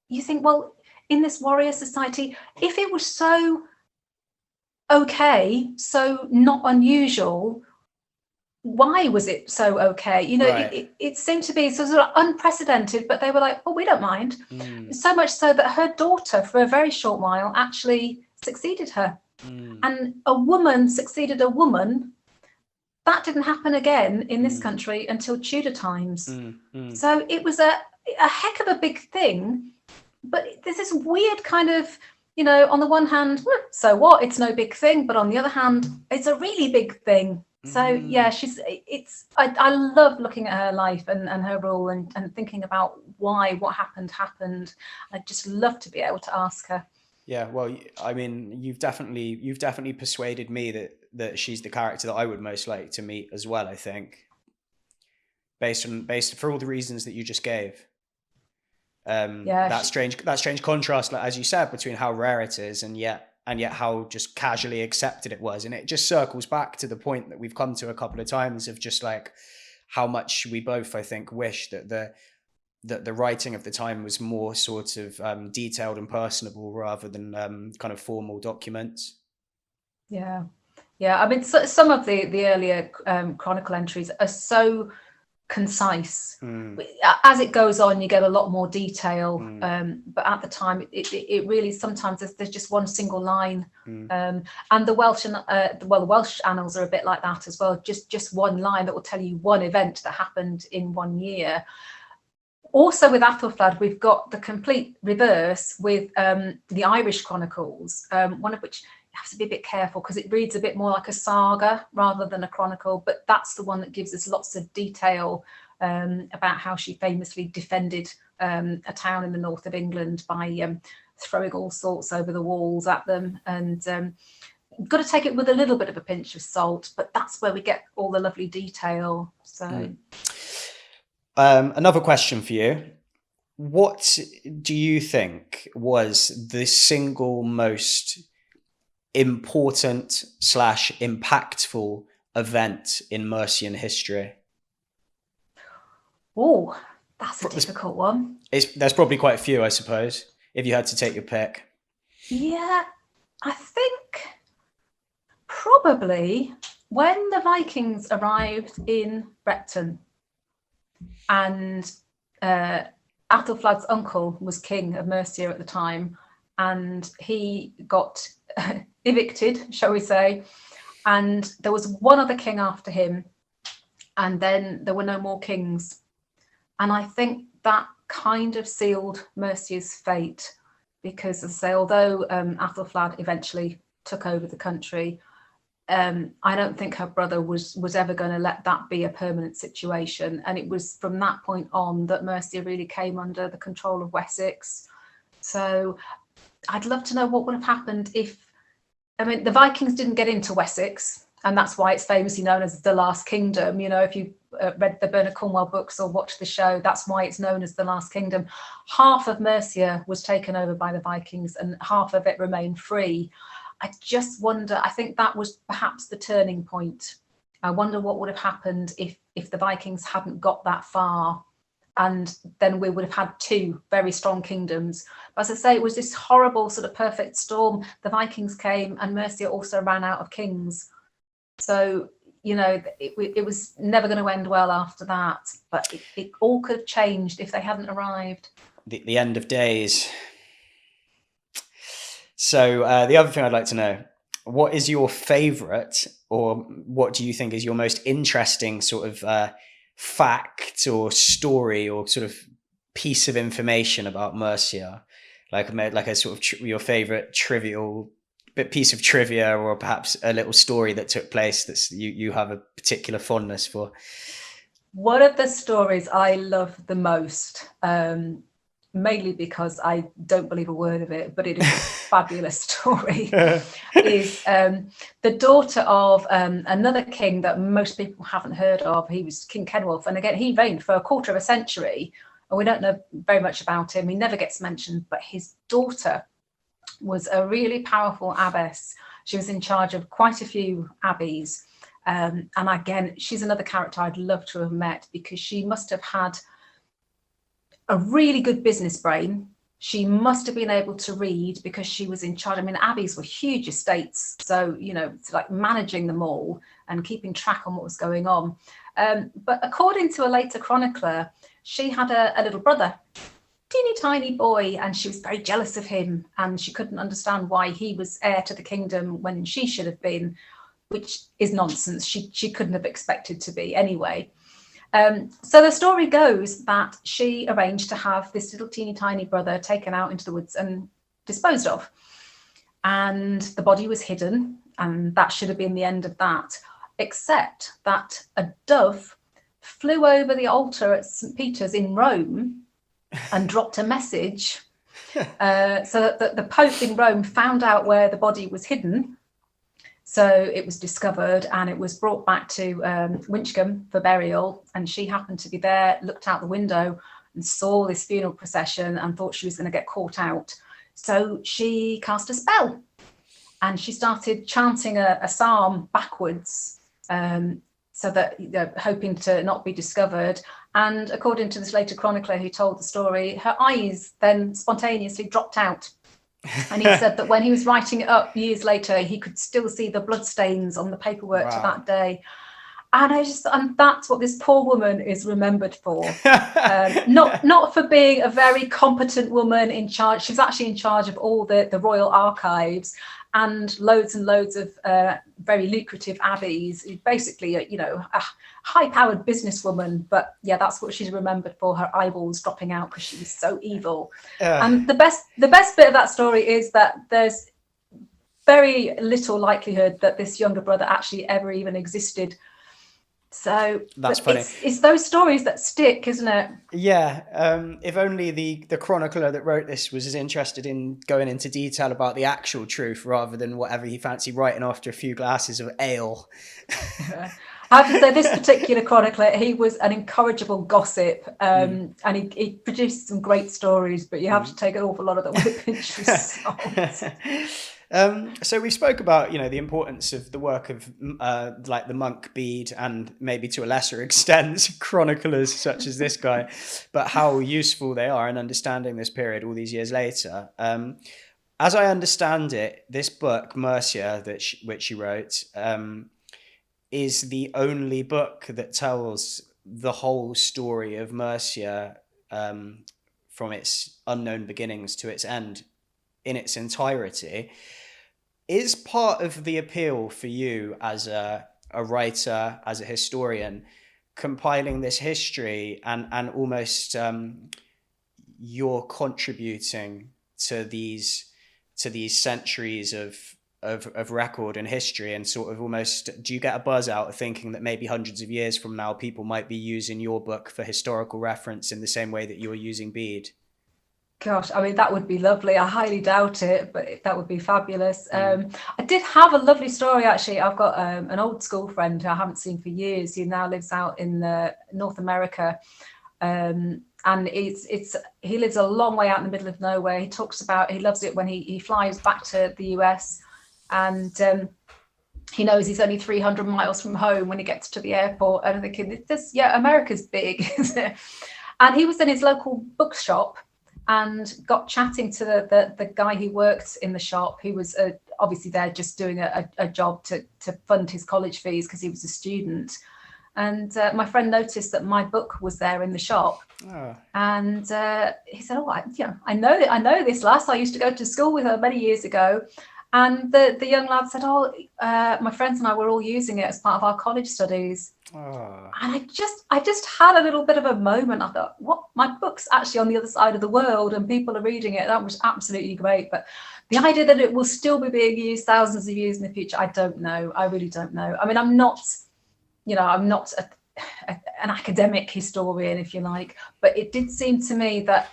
you think, well, in this warrior society, if it was so okay, so not unusual, why was it so okay? Right. It seemed to be sort of unprecedented, but they were like, oh, we don't mind. So much so that her daughter, for a very short while, actually succeeded her. And a woman succeeded a woman. That didn't happen again in this country until Tudor times. So it was a heck of a big thing. But there's this weird kind of, on the one hand, so what? It's no big thing. But on the other hand, it's a really big thing. So yeah, I love looking at her life and her role and thinking about why what happened. I'd just love to be able to ask her. Yeah, well, I mean, you've definitely persuaded me that she's the character that I would most like to meet as well, I think. Based for all the reasons that you just gave. Yeah, That strange contrast, like, as you said, between how rare it is and yet how just casually accepted it was. And it just circles back to the point that we've come to a couple of times of just like how much we both, I think, wish that the writing of the time was more sort of detailed and personable rather than kind of formal documents. yeah, yeah. I mean, some of the earlier chronicle entries are so concise. As it goes on, you get a lot more detail, but at the time it really sometimes there's just one single line. And the Welsh and the Welsh annals are a bit like that as well, just one line that will tell you one event that happened in 1 year. Also with Athelflaed, we've got the complete reverse with the Irish chronicles, one of which you have to be a bit careful because it reads a bit more like a saga rather than a chronicle, but that's the one that gives us lots of detail about how she famously defended a town in the north of England by throwing all sorts over the walls at them. And you've got to take it with a little bit of a pinch of salt, but that's where we get all the lovely detail. So another question for you. What do you think was the single most important / impactful event in Mercian history? Oh, that's a difficult one. There's probably quite a few, I suppose, if you had to take your pick. Yeah, I think probably when the Vikings arrived in Repton and Athelflaed's uncle was king of Mercia at the time, and he got evicted, shall we say, and there was one other king after him, and then there were no more kings. And I think that kind of sealed Mercia's fate, because, as I say, although Athelflaed eventually took over the country, I don't think her brother was ever going to let that be a permanent situation. And it was from that point on that Mercia really came under the control of Wessex. So I'd love to know what would have happened if, I mean, the Vikings didn't get into Wessex, and that's why it's famously known as the Last Kingdom. You know, if you read the Bernard Cornwell books or watched the show, that's why it's known as the Last Kingdom. Half of Mercia was taken over by the Vikings and half of it remained free. I just wonder, I think that was perhaps the turning point. I wonder what would have happened if the Vikings hadn't got that far, and then we would have had two very strong kingdoms. But as I say, it was this horrible sort of perfect storm. The Vikings came and Mercia also ran out of kings. So, you know, it was never going to end well after that. But it all could have changed if they hadn't arrived. The end of days. So the other thing I'd like to know, what is your favorite, or what do you think is your most interesting sort of fact or story or sort of piece of information about Mercia? Like a sort of your favorite trivial piece of trivia, or perhaps a little story that took place that you have a particular fondness for. One of the stories I love the most, mainly because I don't believe a word of it, but it is a fabulous story, is the daughter of another king that most people haven't heard of. He was King Kenwulf, and again, he reigned for a quarter of a century, and we don't know very much about him. He never gets mentioned, but his daughter was a really powerful abbess. She was in charge of quite a few abbeys. And again, she's another character I'd love to have met, because she must have had a really good business brain. She must have been able to read, because she was in charge. I mean, abbeys were huge estates. So, you know, it's like managing them all and keeping track on what was going on. But according to a later chronicler, she had a little brother, teeny tiny boy, and she was very jealous of him, and she couldn't understand why he was heir to the kingdom when she should have been, which is nonsense. She couldn't have expected to be anyway. So the story goes that she arranged to have this little teeny tiny brother taken out into the woods and disposed of, and the body was hidden, and that should have been the end of that, except that a dove flew over the altar at St. Peter's in Rome and dropped a message, so that the Pope in Rome found out where the body was hidden. So it was discovered and it was brought back to Winchcombe for burial, and she happened to be there, looked out the window and saw this funeral procession and thought she was going to get caught out. So she cast a spell and she started chanting a psalm backwards, so that, you know, hoping to not be discovered. And according to this later chronicler who told the story, her eyes then spontaneously dropped out. And he said that when he was writing it up years later, he could still see the bloodstains on the paperwork to that day. And that's what this poor woman is remembered for. Not for being a very competent woman in charge. She was actually in charge of all the royal archives and loads of very lucrative abbeys. Basically, you know, a high-powered businesswoman. But yeah, that's what she's remembered for, her eyeballs dropping out because she was so evil. And the best bit of that story is that there's very little likelihood that this younger brother actually ever even existed. So that's funny. It's those stories that stick, isn't it? Yeah. If only the chronicler that wrote this was as interested in going into detail about the actual truth rather than whatever he fancied writing after a few glasses of ale. I have to say, this particular chronicler, he was an incorrigible gossip, and he produced some great stories, but you have to take an awful lot of them with a pinch of salt. So we spoke about, you know, the importance of the work of like the monk Bead and maybe to a lesser extent chroniclers such as this guy, but how useful they are in understanding this period all these years later. As I understand it, this book, Mercia, which she wrote, is the only book that tells the whole story of Mercia from its unknown beginnings to its end in its entirety. Is part of the appeal for you as a writer, as a historian, compiling this history and almost you're contributing to these centuries of record and history, and sort of almost, do you get a buzz out of thinking that maybe hundreds of years from now people might be using your book for historical reference in the same way that you're using Bead? Gosh, I mean, that would be lovely. I highly doubt it, but that would be fabulous. I did have a lovely story, actually. I've got an old school friend who I haven't seen for years, who now lives out in North America. And he lives a long way out in the middle of nowhere. He talks about, he loves it when he flies back to the US, and he knows he's only 300 miles from home when he gets to the airport. And I'm thinking, America's big, isn't it? And he was in his local bookshop and got chatting to the guy who worked in the shop, who was obviously there just doing a job to fund his college fees because he was a student. And my friend noticed that my book was there in the shop. Oh. And he said, "Oh, I know this lass. I used to go to school with her many years ago." And the young lad said, "Oh, my friends and I were all using it as part of our college studies." Oh. And I just had a little bit of a moment. I thought, what? My book's actually on the other side of the world and people are reading it. That was absolutely great. But the idea that it will still be being used thousands of years in the future, I don't know. I really don't know. I mean, I'm not an academic historian, if you like, but it did seem to me that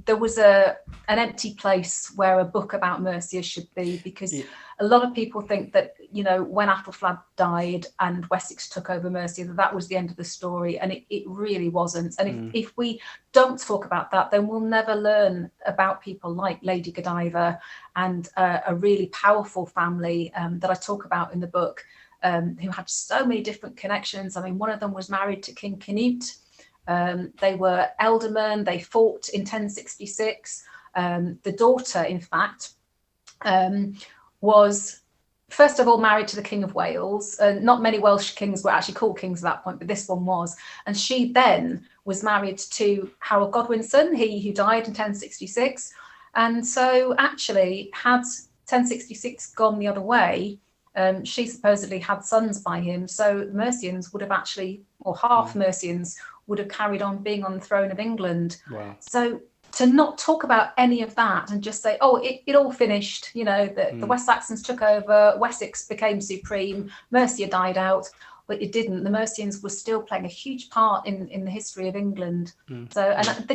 there was an empty place where a book about Mercia should be, because a lot of people think that, you know, when Athelflaed died and Wessex took over Mercia, that was the end of the story, and it really wasn't. And if we don't talk about that, then we'll never learn about people like Lady Godiva and a really powerful family that I talk about in the book, who had so many different connections. I mean, one of them was married to King Canute. They were aldermen. They fought in 1066. The daughter, in fact, was first of all married to the King of Wales. Not many Welsh kings were actually called kings at that point, but this one was. And she then was married to Harold Godwinson, he who died in 1066. And so actually, had 1066 gone the other way, she supposedly had sons by him. So the Mercians would have actually, or half Mercians, would have carried on being on the throne of England. Wow. So to not talk about any of that and just say, oh, it all finished, you know, the West Saxons took over, Wessex became supreme, Mercia died out. But it didn't. The Mercians were still playing a huge part in the history of England. So, and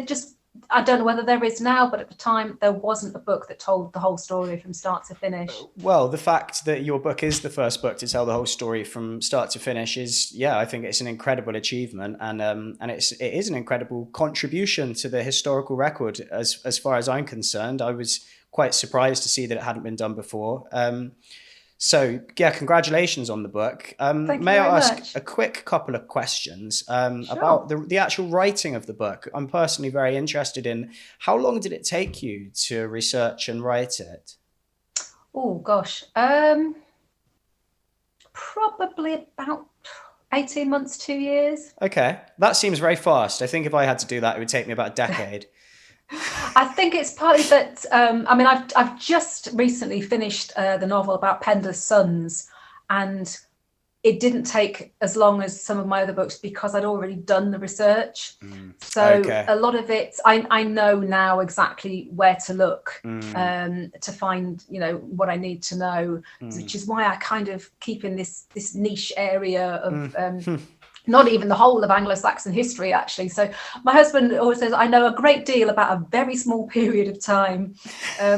I don't know whether there is now, but at the time there wasn't a book that told the whole story from start to finish. Well, the fact that your book is the first book to tell the whole story from start to finish is, yeah, I think it's an incredible achievement, and it is an incredible contribution to the historical record. As far as I'm concerned, I was quite surprised to see that it hadn't been done before. So yeah, congratulations on the book. May I ask a quick couple of questions about the actual writing of the book? I'm personally very interested in how long did it take you to research and write it? Oh gosh, probably about 18 months, 2 years. Okay, that seems very fast. I think if I had to do that, it would take me about a decade. I think it's partly that, I mean, I've just recently finished the novel about Pender's sons, and it didn't take as long as some of my other books because I'd already done the research. So a lot of it, I know now exactly where to look to find, you know, what I need to know, which is why I kind of keep in this niche area of not even the whole of Anglo-Saxon history, actually. So my husband always says, I know a great deal about a very small period of time,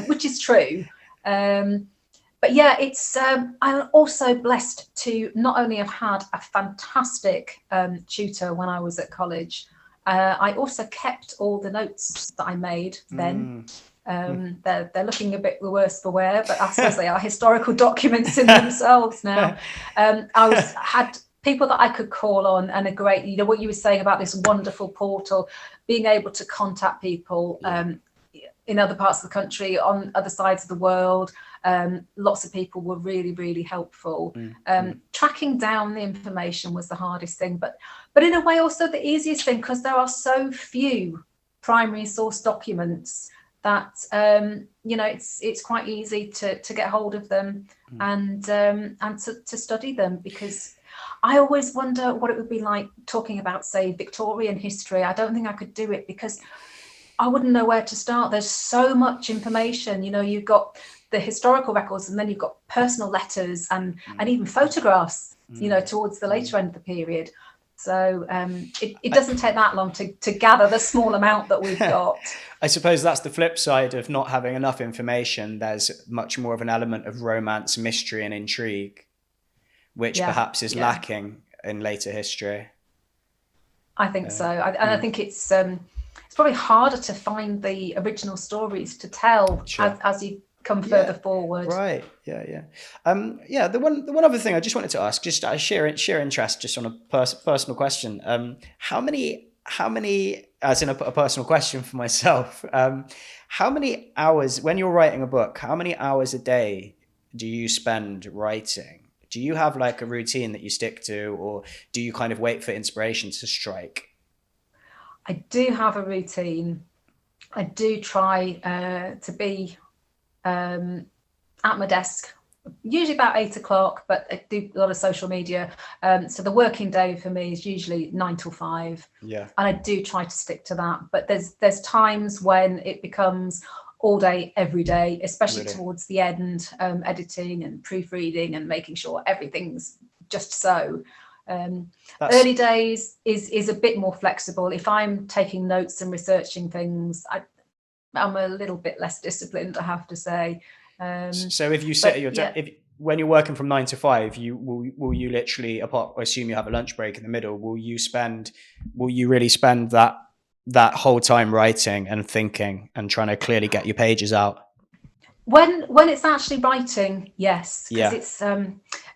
which is true. But yeah, it's I'm also blessed to not only have had a fantastic tutor when I was at college, I also kept all the notes that I made then. They're looking a bit the worse for wear, but I suppose they are historical documents in themselves now. I had people that I could call on, and a great, you know, what you were saying about this wonderful portal, being able to contact people in other parts of the country, on other sides of the world. Lots of people were really, really helpful. Tracking down the information was the hardest thing, but in a way also the easiest thing, because there are so few primary source documents that you know, it's quite easy to get hold of them and to study them, because I always wonder what it would be like talking about, say, Victorian history. I don't think I could do it because I wouldn't know where to start. There's so much information. You know, you've got the historical records, and then you've got personal letters and even photographs, you know, towards the later end of the period. So it doesn't take that long to gather the small amount that we've got. I suppose that's the flip side of not having enough information. There's much more of an element of romance, mystery and intrigue, which perhaps is lacking in later history. I think so. And I think it's probably harder to find the original stories to tell as you come further forward. Right. Yeah. The one other thing I just wanted to ask, just out of sheer interest, just on a personal question. How many, as in a personal question for myself, how many hours, when you're writing a book, how many hours a day do you spend writing? Do you have like a routine that you stick to, or do you kind of wait for inspiration to strike? I do have a routine. I do try to be at my desk, usually about 8 o'clock, but I do a lot of social media. So the working day for me is usually 9 till 5. Yeah. And I do try to stick to that. But there's times when it becomes all day, every day, especially towards the end, editing and proofreading and making sure everything's just so. Early days is a bit more flexible. If I'm taking notes and researching things, I'm a little bit less disciplined, I have to say. So if you set when you're working from 9 to 5, will you literally, apart, I assume you have a lunch break in the middle, will you really spend that whole time writing and thinking and trying to clearly get your pages out? When it's actually writing, yes, because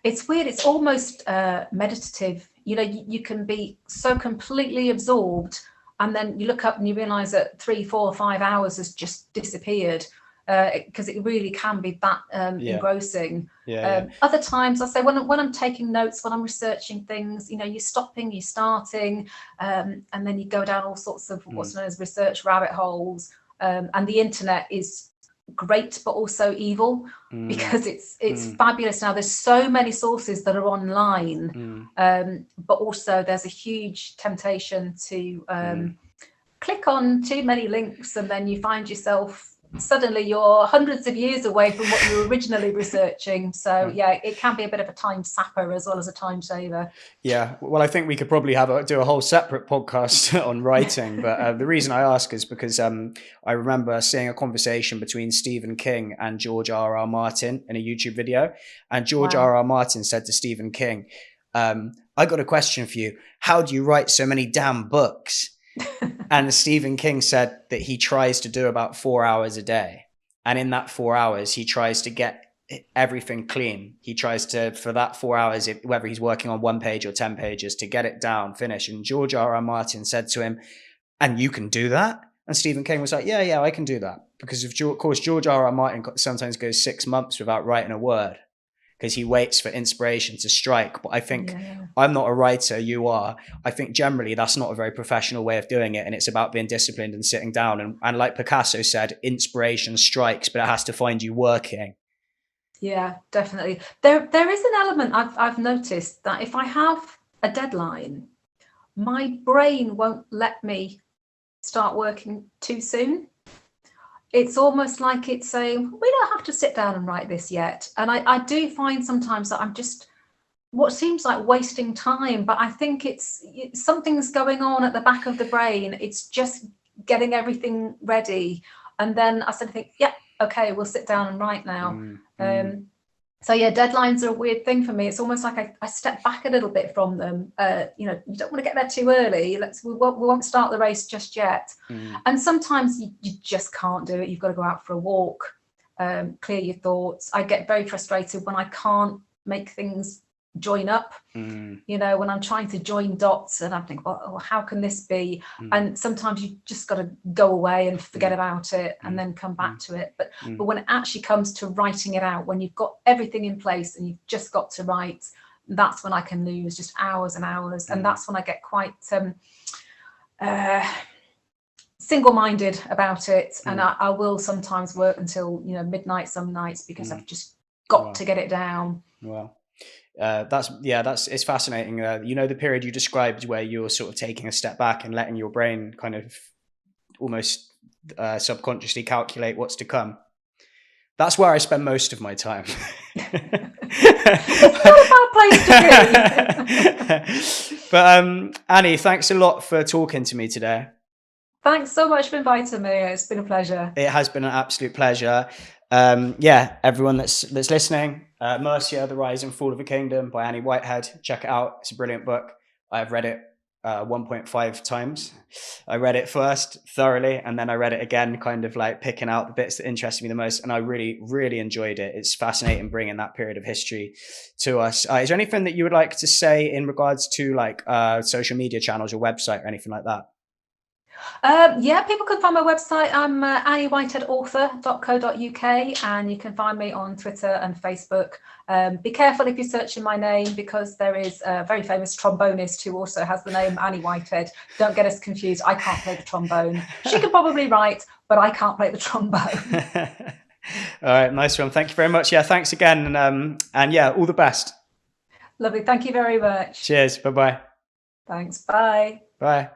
it's weird. It's almost meditative. You know, you can be so completely absorbed, and then you look up and you realise that 3, 4, 5 hours has just disappeared, because it really can be that engrossing. Other times, I say when I'm taking notes, when I'm researching things, you know, you're stopping, you're starting, and then you go down all sorts of what's known as research rabbit holes, and the internet is great but also evil, because it's fabulous now. There's so many sources that are online, but also there's a huge temptation to click on too many links, and then you find yourself suddenly you're hundreds of years away from what you were originally researching. So yeah, it can be a bit of a time sapper as well as a time saver. Yeah, well, I think we could probably do a whole separate podcast on writing. But the reason I ask is because I remember seeing a conversation between Stephen King and George R.R. Martin in a YouTube video. And George R.R. Martin said to Stephen King, I got a question for you. How do you write so many damn books? And Stephen King said that he tries to do about 4 hours a day. And in that 4 hours, he tries to get everything clean. He tries to, for that 4 hours, whether he's working on 1 page or 10 pages, to get it down, finish. And George R.R. Martin said to him, and you can do that? And Stephen King was like, yeah, I can do that. Because of course, George R.R. Martin sometimes goes 6 months without writing a word, because he waits for inspiration to strike. But I think I'm not a writer, you are. I think generally that's not a very professional way of doing it. And it's about being disciplined and sitting down. And like Picasso said, inspiration strikes, but it has to find you working. Yeah, definitely. There is an element I've noticed that if I have a deadline, my brain won't let me start working too soon. It's almost like it's saying, we don't have to sit down and write this yet. And I do find sometimes that I'm just what seems like wasting time, but I think it's something's going on at the back of the brain. It's just getting everything ready. And then I suddenly think, yeah, okay, we'll sit down and write now. So yeah, deadlines are a weird thing for me. It's almost like I step back a little bit from them. You don't want to get there too early. We won't start the race just yet. And sometimes you just can't do it. You've got to go out for a walk, clear your thoughts. I get very frustrated when I can't make things join up. When I'm trying to join dots and I think, oh, how can this be? And sometimes you just got to go away and forget about it and then come back to it. But when it actually comes to writing it out, when you've got everything in place and you've just got to write, that's when I can lose just hours and hours. And that's when I get quite single-minded about it. And I will sometimes work until midnight some nights because I've just got to get it down. Wow. It's fascinating. The period you described where you're sort of taking a step back and letting your brain kind of almost subconsciously calculate what's to come. That's where I spend most of my time. It's not a bad place to be. But Annie, thanks a lot for talking to me today. Thanks so much for inviting me. It's been a pleasure. It has been an absolute pleasure. Everyone that's listening, Mercia, The Rise and Fall of a Kingdom by Annie Whitehead. Check it out. It's a brilliant book. I've read it 1.5 times. I read it first thoroughly, and then I read it again, kind of like picking out the bits that interested me the most. And I really, really enjoyed it. It's fascinating bringing that period of history to us. Is there anything that you would like to say in regards to like social media channels or website or anything like that? People can find my website. I'm anniewhiteheadauthor.co.uk, and you can find me on Twitter and Facebook. Be careful if you're searching my name, because there is a very famous trombonist who also has the name Annie Whitehead. Don't get us confused. I can't play the trombone. She can probably write, but I can't play the trombone. All right, nice one. Thank you very much. Yeah, thanks again, and yeah, all the best. Lovely. Thank you very much. Cheers. Bye-bye. Thanks. Bye. Bye.